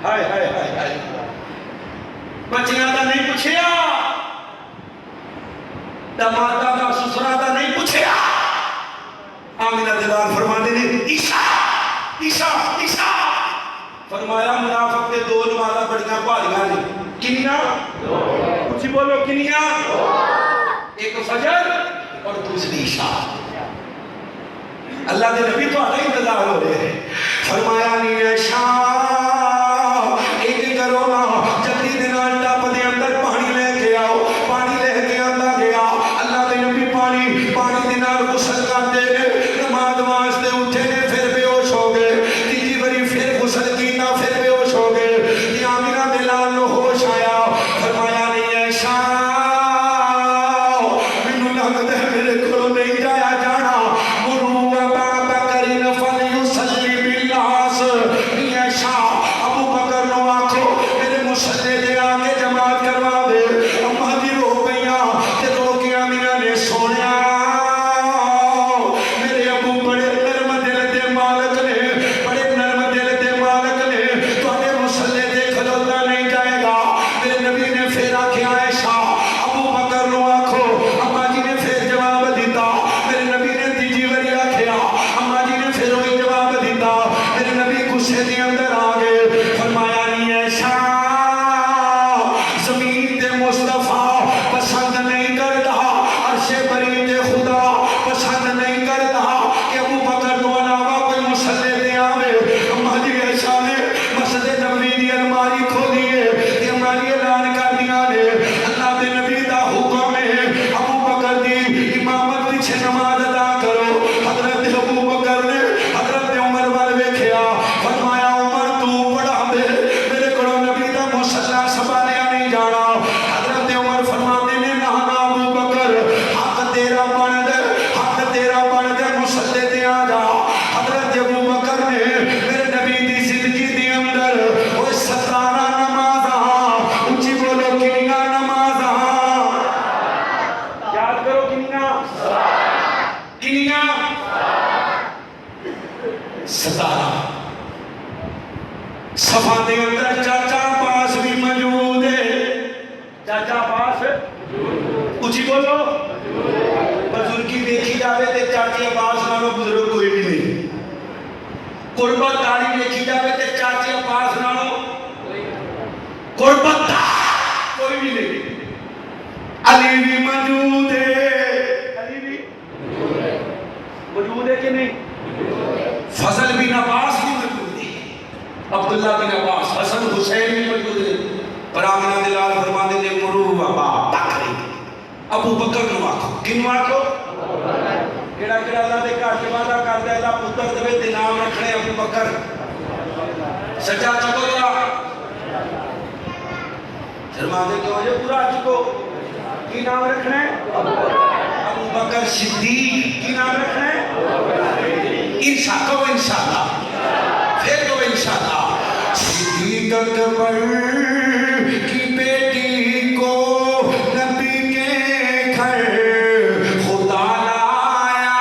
ہائے ہائے ہائے ہائے بچیاں دا نہیں پوچھیا دمادا دا سسرا دا نہیں پوچھیا آمینہ دلال فرمانے نے عیسیٰ عیسیٰ عیسیٰ فرمایا منافق کے دو نمازہ بڑیاں پالیاں نے کنیاں کچھ بولو کنیاں ایک فجر اور دوسری عشاء اللہ دے نبی تو آگا انتظار ہو رہے ہیں فرمایا نہیں عشاء ایک کرو نا جلدی دنال ٹاپ دے اندر پانی لے کے آؤ پانی لے کے آتا گیا اللہ دے نبی پانی دنال غسل کرتے نماز واسطے اٹھے نے پھر بے ہوش ہو گئے تیجی بری پھر غسل کیتا پھر بے ہوش ہو گئے آمینہ دلال نو ہوش آیا فرمایا نہیں عشاء منو لگتا ہے میرے کھلو نہیں جایا جانا مرو ابا بکر فلیسلی بالناس نہیں عشاء ابو بکر نو آکھو میرے مسلح دے آگے جماعت کروا دے امہ دی رو گئیاں تے رو کے آمینہ نے سونیا میرے ابو بڑے نرم دل دے مالک نے بڑے نرم دل دے مالک نے تو آنے مسلح دے کھلوتا نہیں جائے گا میرے نبی نے پھر آکھیا عائشہ ابو بکر نو آکھو اماں جی نے پھر جواب دیتا میرے نبی نے تیجی بری آکھیا اماں جی نے پھر وہی جواب دیتا میرے نبی غصے دے اندر آگئے فرمایا نہیں عائشہ زمین دے مصطفیٰ پسند نہیں کرتا عرش بری دے خدا پسند نہیں کرتا کہ ابو بکر تو علاوہ کوئی مسلح دے آوے اماں جی عائشہ نے مسجد نبوی دی الماری کھولیے کہ ہماری اعلان کر دیا نے اللہ دے نبی دا حکم ہے ابو بکر دی امامت پیچھے نماز ادا کرو حضرت ابو بکر نے حضرت عمر والے کھیا فرمایا عمر تو پڑھا دے میرے کڑو نبی دا مسلح سنبھالیا نہیں جانا حضرت عمر فرماتے نے نہ ابو بکر حق تیرا بن دے مسلح دے آ جا حضرت ابو بکر نے میرے نبی دی زندگی دی اندر وہ 17 نمازاں اونچی بولو کنیاں نمازاں یاد کرو کنیاں 17 صفحہ دے اندر چاچا پاس بھی موجود ہے چاچا پاس اونچی بولو بزرگی دیکھی جاوے تے چاچے عباس نالوں بزرگ کوئی بھی نہیں قربت داری دیکھی جاوے تے چاچے عباس نالوں قربت دار کوئی بھی نہیں علی بھی موجود ہے علی بھی موجود ہے کہ نہیں فضل بن عباس بھی موجود ہے عبداللہ بن عباس حسن حسین بھی موجود ہے پر آمینہ دلال فرمانے نے مرو ابا بکر ابو بکر نو آکھو کنو آکھو کیڑا اللہ دے گھر کے وعدہ کر دے اللہ پتر دے تے نام رکھنے ابو بکر سچا چکو ذرا فرماتے کیوں یہ پورا چکو کی نام رکھنے ابو بکر صدیق کی نام رکھنے انشاءاللہ پھر تو انشاءاللہ صدیق اکبر کی بیٹی کو نبی کے گھر خدا لایا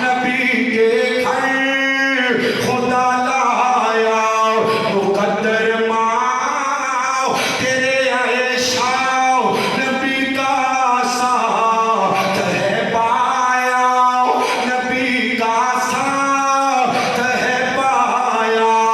نبی کے گھر خدا لایا مقدر ماں تیرے عائشہ نبی کا ساتھ ہے پایا نبی کا ساتھ ہے پایا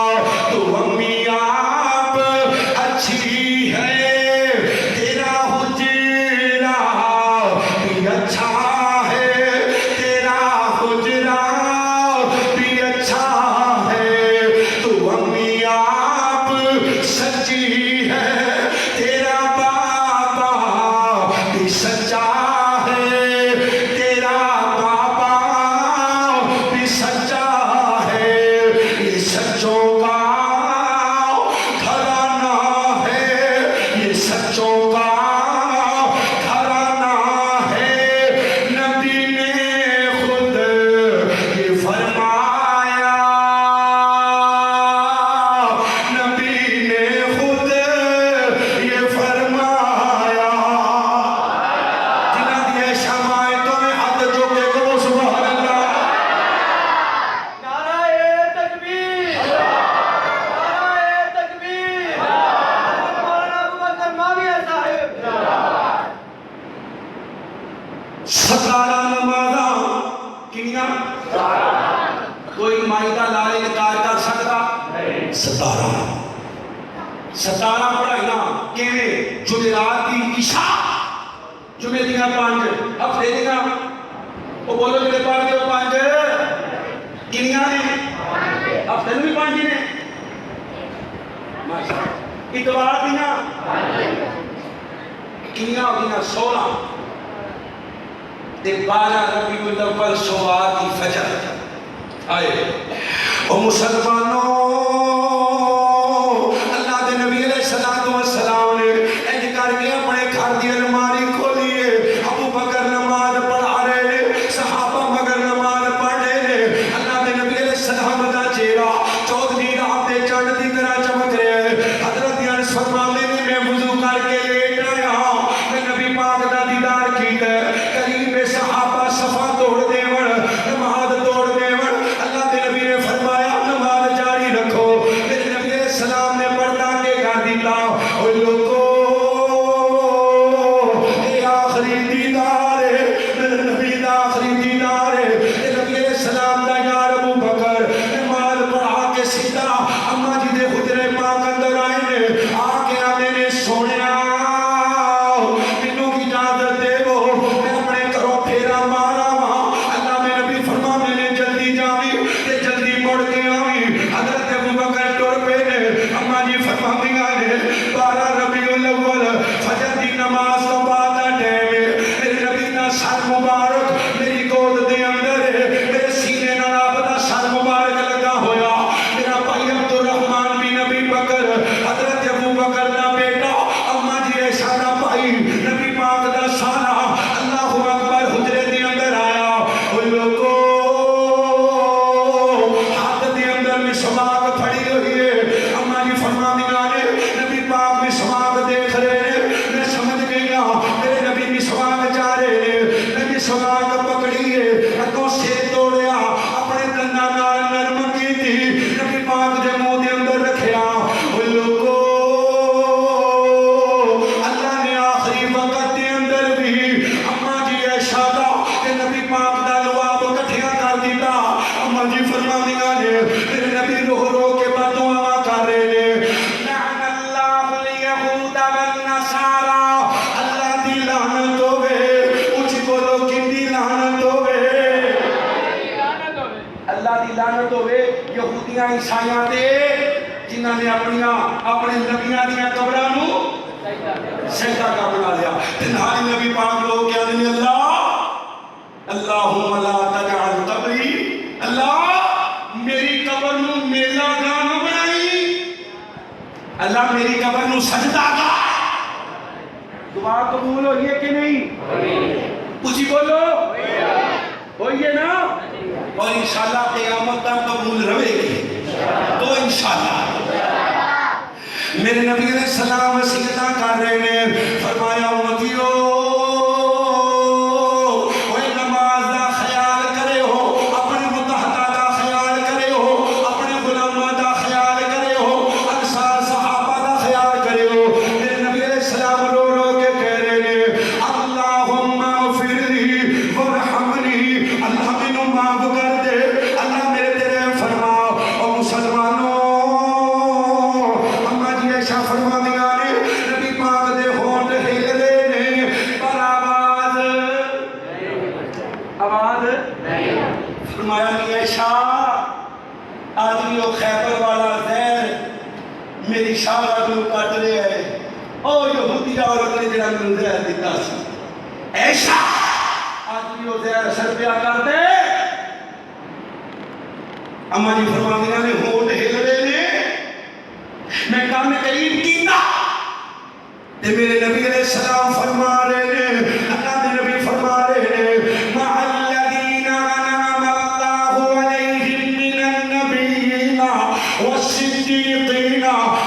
کوئی مائی دا لال انکار کر سکتا؟ 17 پڑھائیاں کیویں جمعرات دی عشاء جمعے دیاں 5 ہفتے دیاں وہ بولو جڑے پڑھ دے 5 کنیاں نے ہفتے بھی 5 نے اتوار دیاں کنیاں ہو گیا 16 تے 12 ربیع الاول سوار کی فجر آئے او مسلمانوں اللہ دے نبی علیہ السلام نے ایک کر کے اپنے گھر دی الماری کھولی ہے ابو بکر نماز پڑھا رہے ہیں صحابہ مگر نماز پڑھ رہے ہیں اللہ دے نبی علیہ السلام دا چہرہ 14 رات دے چاند دی طرح چمک رہا ہے حضرت انس فرماتے ہیں میں وضو کر کے لیٹ آیا میں نبی پاک دا دیدار کیتا ہے قریب صحابہ صفا توڑ دیون نماز توڑ دیون اللہ دے نبی نے فرمایا نماز جاری رکھو میرے نبی علیہ السلام نے پردہ کے کر دیتا او لوگو اے آخری دیدار ہے میرے نبی دا آخری دیدار ہے اے نبی علیہ السلام دا یار ابو بکر نماز پڑھا کے سیدھا اما جی دے حجرے پاک اندر آئے نے آ کے آنے نے سونیا مینوں کی اجازت دے وہ میں اپنے گھروں پھیرا مارا وہاں اللہ میں نبی فرمانے نے جلدی جاوی تے جلدی مڑ کے آوی حضرت ابو بکر ٹر پے نے اما جی فرماندیاں نے 12 ربیع الاول فجر دی نماز تو بعد دا ٹائم ہے میرے نبی دا سر مبارک میری گود دے اندر ہے میرے سینے نال آپ دا سر مبارک لگا ہویا میرا بھائی عبد الرحمن بن نبی بکر حضرت ابو بکر دا بیٹا اما جی عائشہ دا بھائی نبی پاک دا سالہ اللہ اکبر حجرے دے اندر آیا او لوگو ہاتھ دے اندر مسواک پھڑی ہوئی ہے اما جی فرماندیاں نے نبی پاک مسواک دیکھ رہے ہیں میں سمجھ گئی ہاں میرے نبی مسواک جا رہے ہیں میں مسواک پکڑی ہے اگوں سے توڑیا اپنے دنداں نال نرم کیتی نبی پاک دے منہ دے اندر رکھیا او لوگو اللہ نے آخری وقت دے اندر بھی اما جی عائشہ دا تے نبی پاک دا لعاب کٹھیا کر دیتا اما جی فرماندیاں نے میرے نبی رو رو کے بددعا کر رہے ہیں لعن اللہ الیہود والنصارى اللہ دی لعنت ہوے اونچی بولو کندی لعنت ہوے اللہ دی لعنت ہوے یہودیاں عیسائیاں تے جنہاں نے اپنے نبیاں دیاں قبراں نو سجدہ کا بنا لیا تے نال نبی پاک لوگ کہندے نے اللہم لا تجعل قبری اللہ میری قبر نو میلا گاہ نہ بنائی اللہ میری قبر نو سجدہ گاہ دعا قبول ہوئی ہے کہ نہیں اسی بولو ہوئی ہے نا اور انشاءاللہ قیامت تک قبول رہے گی تو انشاءاللہ میرے نبی علیہ السلام وسیلہ کر رہے ہیں فرمایا امتیو اوے نماز دا خیال کرے ہو اپنے متحدہ دا خیال کرے ہو اپنے غلامہ دا خیال کرے ہو انصار صحابہ دا خیال کرے ہو میرے نبی علیہ السلام رو رو کے کہہ رہے ہیں اللہم اغفر لی ورحمنی اللہ مینوں معاف کر دے اللہ میرے تیرے فرما او مسلمانوں فرماندیاں نے نبی پاک دے ہونٹ ہل دے نے پر آواز فرمایا کہ عائشہ آدمی او خیبر والا زہر میری شاہرہ کو کٹ رہے ہے او یہودی عورت نے جڑا مینوں زہر دتا سی عائشہ آدمی او زہر اثر پیا کر دے اما جی فرماندیاں نے ہونٹ ہل رہے نے میں کام قریب کیتا تے میرے نبی علیہ السلام فرما رہے ہیں اللہ دے نبی فرما رہے ہیں مع الذین انعم اللہ علیہم من النبیین والصدیقین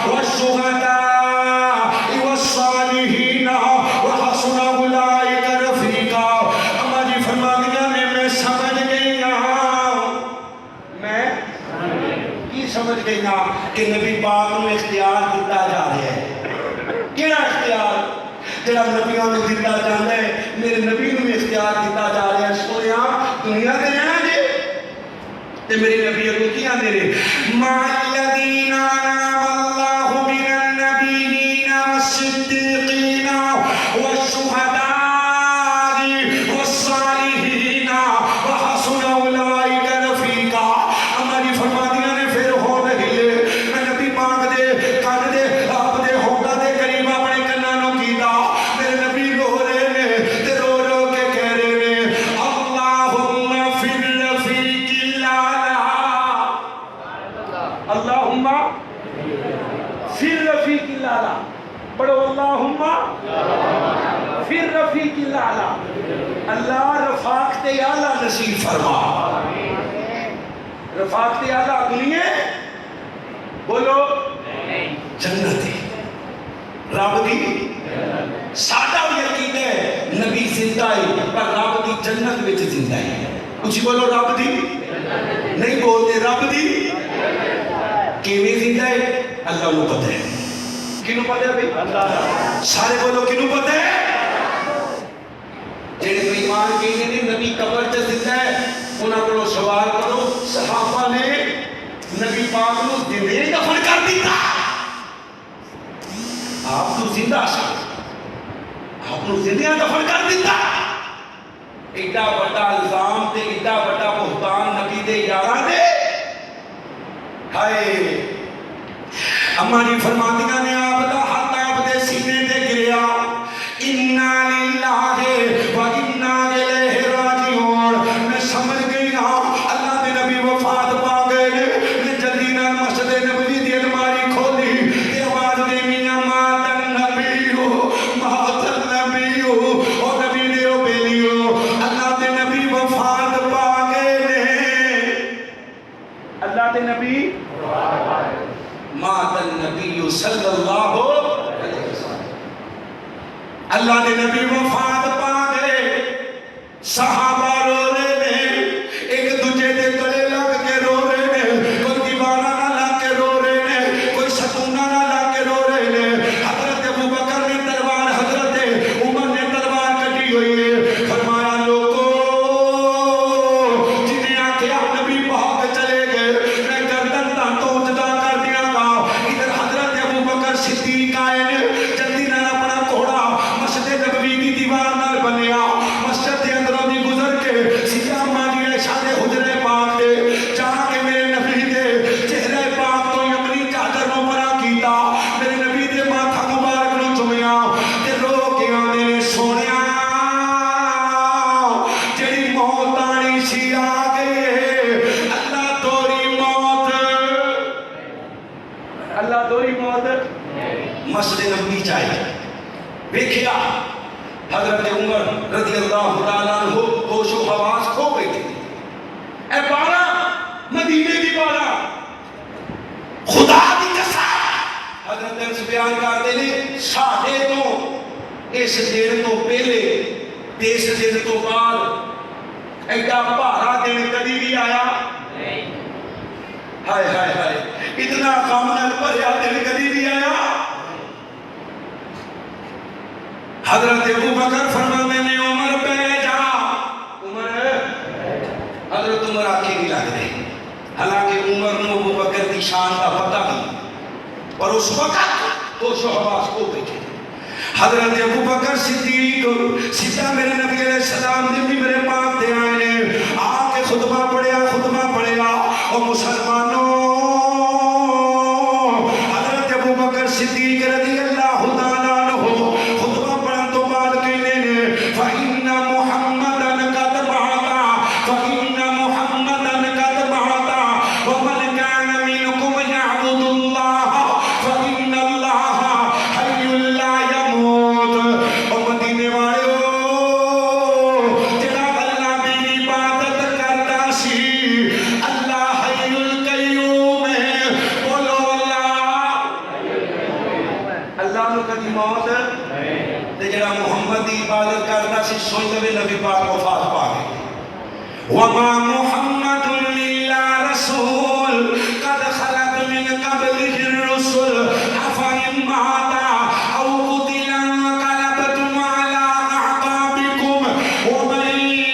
والشہداء والصالحین وحسن اولئک رفیقا اما جی فرما دیا میں سمجھ گئی ہاں میں کی سمجھ گئی ہاں کہ نبی پاک نو اختیار دیتا جا رہا ہے کیڑا اختیار جڑا نبیوں نو دیتا جاندا ہے میرے نبی نو اختیار دیتا جا رہا ہے سویا دنیا تے رہنا جی تے میرے نبی اگوں کی آندے نے مع الذین انعم اللہ من النبیین والصدیقین والشہداء والصالحین وحسن اولئک رفیقا. ہماری فرماندیاں نے پھر ہو رہی ہے میں نبی پاک دے کان دے اپنے ہونٹاں دے قریب اپنے کناں نوں کیتا. میرے نبی رو رہے نے تے رو رو کے کہہ رہے نے اللہم فی الرفیق الاعلی. اللہم فی الرفیق الاعلی. پڑھو اللہم فی الرفیق الاعلی. اللہ رفاقت اعلیٰ نصیب فرما. رفاقت اعلیٰ دنیا بولو جنت رب دی. ساڈا بھی یقین ہے نبی زندہ ہے پر رب دی جنت وچ زندہ ہے. کچھ بولو رب دی نہیں بولتے رب دی کیویں زندہ ہے اللہ کو پتہ ہے. کنوں پتہ ہے بھائی؟ سارے بولو کنوں پتہ ہے؟ جڑے ایمان کہندے نے نبی قبر چ زندہ ہے انہاں کولوں سوال کرو صحابہ نے نبی پاک نو زندے دفن کر دیتا. آپ تو زندہ سا آپ نو زندہ دفن کر دیتا. ایڈا بڑا الزام تے ایڈا بڑا بہتان نبی دے یاراں دے. ہائے ہماری فرماندیاں نے آپ دا ہاتھ آپ دے سینے تے گریا. انا للہ و انا الیہ راجعون. میں سمجھ گئی ہاں اللہ دے نبی وفات پا گئے نے جلدی نال مسجد نبوی دی الماری کھولی تے آواز دی میاں مات النبی مات النبی او نبی نے او بیلیو اللہ دے نبی وفات پا گئے نے. اللہ دے نبی مات النبی صلی اللہ علیہ وسلم. اللہ دے نبی وفات پا گئے. صحابہ رو رہے نے ایک دوجے دے گلے لگ کے رو رہے نے. کوئی دیوانہ نہ لگ کے رو رہے نے کوئی ستونہ نہ لگ کے رو رہے نے. حضرت ابو بکر نے تلوار حضرت عمر نے تلوار کٹی ہوئی ہے. فرمایا لوگو جنہیں آکھیا نبی بہت چلے گئے میں گردن تا توجدہ کر دیا گا. ادھر حضرت ابو بکر صدیق آئے نے جلدی نہ اپنا گھوڑا مسجد نبوی دی دیوار نال بنیا. مسجد دے اندروں دی گزر کے سیدھا ماں دی عائشہ دے حجرے پاک دے جا کے میرے نبی دے چہرے پاک تو اپنی چادر نوں پرا کیتا. میرے نبی دے ماتھا مبارک نوں چومیا تے رو کے آندے نے سونیا جڑی موت آنی سی آ گئے. اللہ توری موت اللہ توری موت مسجد نبوی چاہیے. دیکھیا حضرت عمر رضی اللہ تعالیٰ عنہ ہوش و حواس کھو گئی تھی. اے بارہ مدینے دی بارہ خدا دی قسم حضرت انس بیان کرتے نے ساڈے تو اس دن تو پہلے اس دن تو بعد ایڈا بھارا دن کدی بھی آیا ہائے ہائے ہائے اتنا غم نال بھریا دن کدی بھی آیا. حضرت ابو بکر فرمانے نے عمر پہ جا. عمر حضرت عمر آنکھیں نہیں لگ رہے حالانکہ عمر نو ابو بکر کی شان کا پتہ نہیں اور اس وقت تو شہباز کو بیٹھے. حضرت ابو بکر صدیق سیدھا میرے نبی علیہ السلام نے بھی میرے پاک دے آئے نے آ کے خطبہ پڑھیا اور مسلمانوں حضرت ابو بکر صدیق رضی اللہ تعالیٰ عنہ خطبہ پڑھن تو بعد کہنے نے فَإِنَّ مُحَمَّدًا قَدْ بَعَثَ فَإِنَّ مُحَمَّدًا قَدْ بَعَثَ وَمَنْ كَانَ مِنْكُمْ يَعْبُدُ اللَّهَ فَإِنَّ اللَّهَ حَيٌّ لَا يَمُوتُ. او مدینے والو جڑا اللہ دی عبادت کردا سی اللہ حی القیوم ہے. بولو اللہ نو کدی موت تے جڑا محمد دی عبادت کردا سی سن لے نبی پاک وفات پا گئے. وما محمد الا رسول قد خلت من قبله الرسل افإن مات او قتل انقلبتم على اعقابكم ومن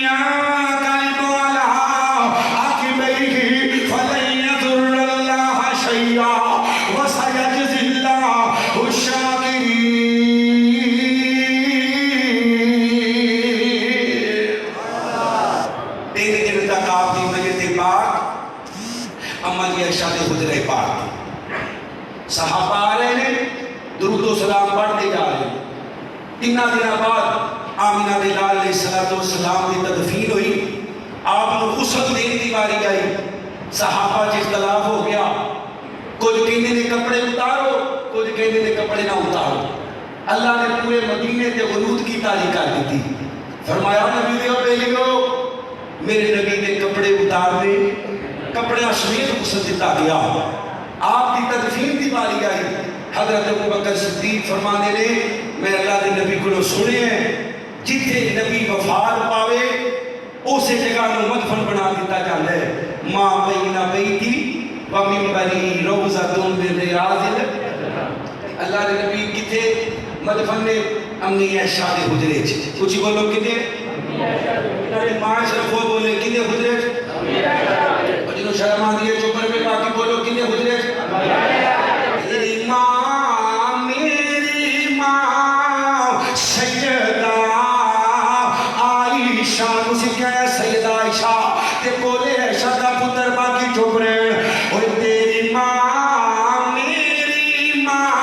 ينقلب على عقبيه اما جی عائشہ دے حجرے پاک صحابہ آ رہے ہیں درود و سلام پڑھتے جا رہے ہیں. 3 دن بعد آمینہ دے لال علیہ السلام کی تدفین ہوئی. آپ کو غسل دین کی باری آئی. صحابہ جی اختلاف ہو گیا, کچھ کہنے نے کپڑے اتارو, کچھ کہنے نے کپڑے نہ اتارو. اللہ نے پورے مدینے تے غنود کی تاریخ کر دی تھی. فرمایا نبی دے بیلیو میرے نبی نے کپڑے اتار دے, کپڑے سمیت غسل دیتا گیا. آپ کی تدفین کی باری آئی. حضرت ابوبکر صدیق فرمانے نے میں اللہ دے نبی کو سنے ہیں جتھے نبی وفات پاوے اسے جگہ نو مدفن بنا دیتا جاتا ہے. ماں بین بیتی و منبری روضۃ من ریاض الجنہ. اللہ دے نبی کتھے مدفن نے امی عائشہ دے حجرے چ. کچھ بولو کتھے امی عائشہ دے. ماں شرفو بولے کتھے حجرے چ امی عائشہ دے. اور جنوں شرم آندی ہے چوپر پہ باقی بولو کتھے حجرے چ امی عائشہ دے. میری ماں میری ماں سیدہ عائشہ اسے کیا ہے سیدہ عائشہ تے بولے عائشہ دا پتر باقی چپ رہے. اور تیری ماں میری ماں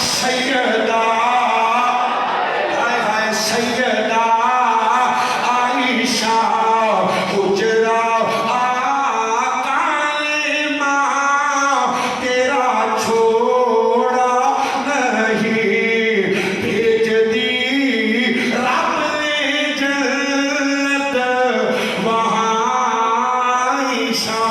سیدہ ہائے ہائے سیدہ عائشہ حجرہ آقا ماں تیرا چھوڑا نہیں بھیج دی رب نے جنت وہاں عائشہ.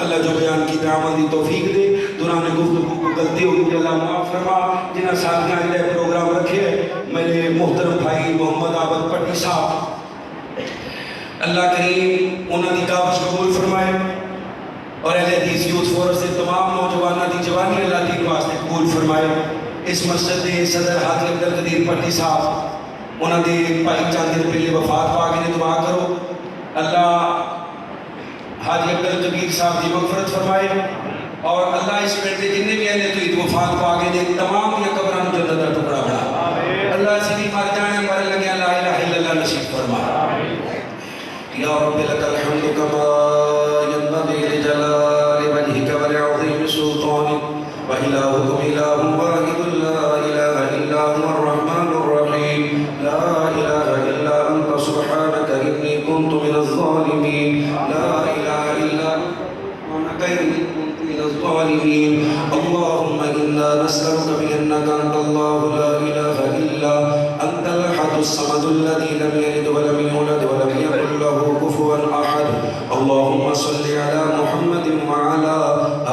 اللہ جو بیان کی عمل دی توفیق دے. دوران گفتگو کو غلطی ہوگی اللہ معاف فرما. جنہاں ساتھیاں نے پروگرام رکھے میرے محترم بھائی محمد عابد پٹی صاحب, اللہ کریم انہوں نے کاوش قبول فرمائے اور اہل حدیث یوتھ فورم سے تمام نوجوانوں کی جوانی اللہ دین واسطے قبول فرمائے. اس مسجد کے صدر حاجی عبدالقدیر پٹی صاحب انہوں نے بھائی چند دن پہلے وفات پا کے دعا کرو اللہ حاجی عبدالقدیر صاحب کی مغفرت فرمائے اور اللہ اس پنڈ کے جننے بھی اہل توحید وفات پا کے دے تمام کی قبروں جنت کا ٹکڑا بنا. اللہ سے بھی مر جانے مرے لگے لا الہ الا اللہ نصیب فرما. یا رب لک الحمد کما ينبغي لجلال وجهك ولعظيم سلطانك وإلهكم إله واحد لا إله إلا هو الرحمن الرحيم لا إله إلا أنت سبحانك إني كنت من الظالمين لا إله إلا أنت إني كنت من الظالمين. اللهم إنا نسألك بأنك أنت الله لا إله إلا أنت الأحد الصمد الذي لم يلد ولم يولد ولم يكن له كفوا أحد. اللهم صل على محمد وعلى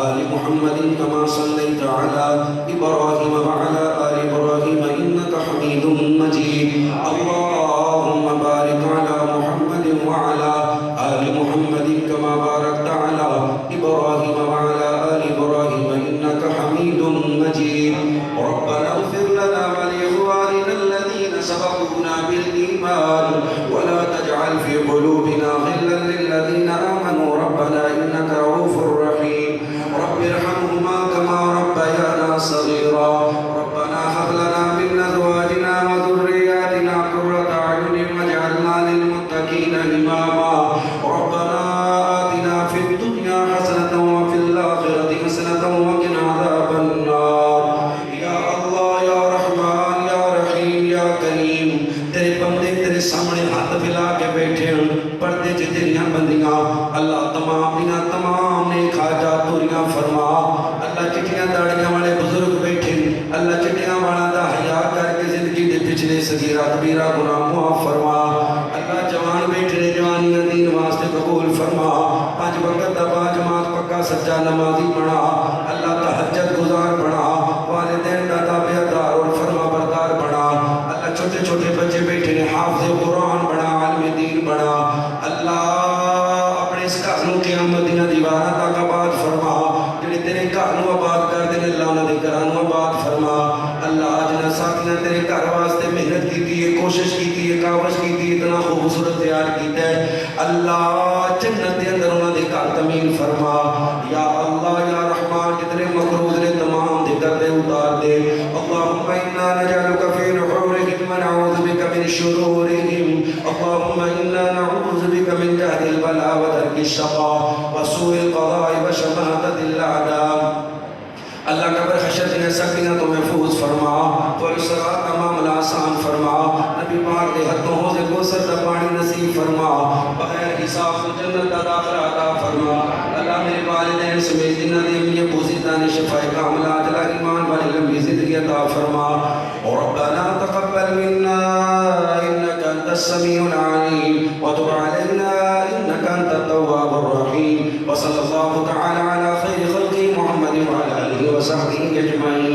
آل محمد كما صليت على إبراهيم وعلى آل إبراهيم إنك حميد مجيد. اللهم بارك على محمد وعلى آل محمد كما باركت على إبراهيم وعلى آل إبراهيم إنك حميد مجيد. ربنا اغفر لنا ولإخواننا الذين سبقونا بالإيمان ولا تجعل في قلوبنا غلا للذين آمنوا ربنا إنك رؤوف رحيم. رب ارحمهما كما ربيانا صغيرا. ربنا هب لنا من أزواجنا وذرياتنا قرة أعين واجعلنا للمتقين إماما. ربنا آتنا في الدنيا حسنة وفي الآخرة حسنة وقنا عذاب النار. یا اللہ یا رحمان یا رحیم یا کریم تیرے بندے تیرے سامنے ہاتھ پھیلا کے بیٹھے ہیں. پردے چ تیریاں بندیاں اللہ تمام دیاں تمام نیک حاجات پوریاں فرما. اللہ چٹیاں داڑیاں والے بزرگ بیٹھے اللہ چٹیاں والا دا حیا کر کے زندگی دے پچھلے صغیرہ کبیرہ گناہ معاف فرما. اللہ جوان بیٹھے جوانیاں دین واسطے قبول فرما. 5 وقت دا با جماعت پکا سچا نمازی بنا. اللہ تہجد گزار بنا. والدین دا تابعدار اور فرما بردار بنا. اللہ چھوٹے چھوٹے بچے بیٹھے نے حافظ قرآن بنا عالم دین بنا. اللہ اپنے اس گھروں قیامت دیاں دیواراں تک آباد فرما. جڑے تیرے گھروں آباد کر دے اللہ انہاں دے گھروں آباد فرما. اللہ جنہاں ساتھیاں تیرے گھر واسطے محنت کیتی ہے کوشش کیتی ہے کاوش کیتی ہے اتنا خوبصورت تیار کیتا ہے اللہ جنت دے اندر انہاں دے گھر تعمیر فرما. یا اللہ یا رحمان جتنے مقروض نے تمام دے کر دے اتار دے. اللهم انا نجعلك في نحورهم ونعوذ بك من شرورهم. اللهم انا نعوذ بك من جهد البلاء ودرك ودرك الشقاء وسوء القضاء وشماتة الأعداء. اللہ قبر حشر جنہیں سکینہ تو محفوظ فرما، تو صراط کا معاملہ آسان فرما، نبی پاک دے ہتھوں حوض کوثر دا پانی نصیب فرما، بغیر حساب تو جنت دا داخلہ عطا فرما۔ اللہ میرے والدین سمیت جنہ دے امی ابو زندہ شفاء کاملہ عجلہ ایمان والی لمبی زندگی عطا فرما۔ ربنا تقبل منا انك انت السميع العليم وتب علينا انك انت التواب الرحيم، وصلى الله تعالى على خير خلقه محمد وعلى اله وصحبه اجمعين۔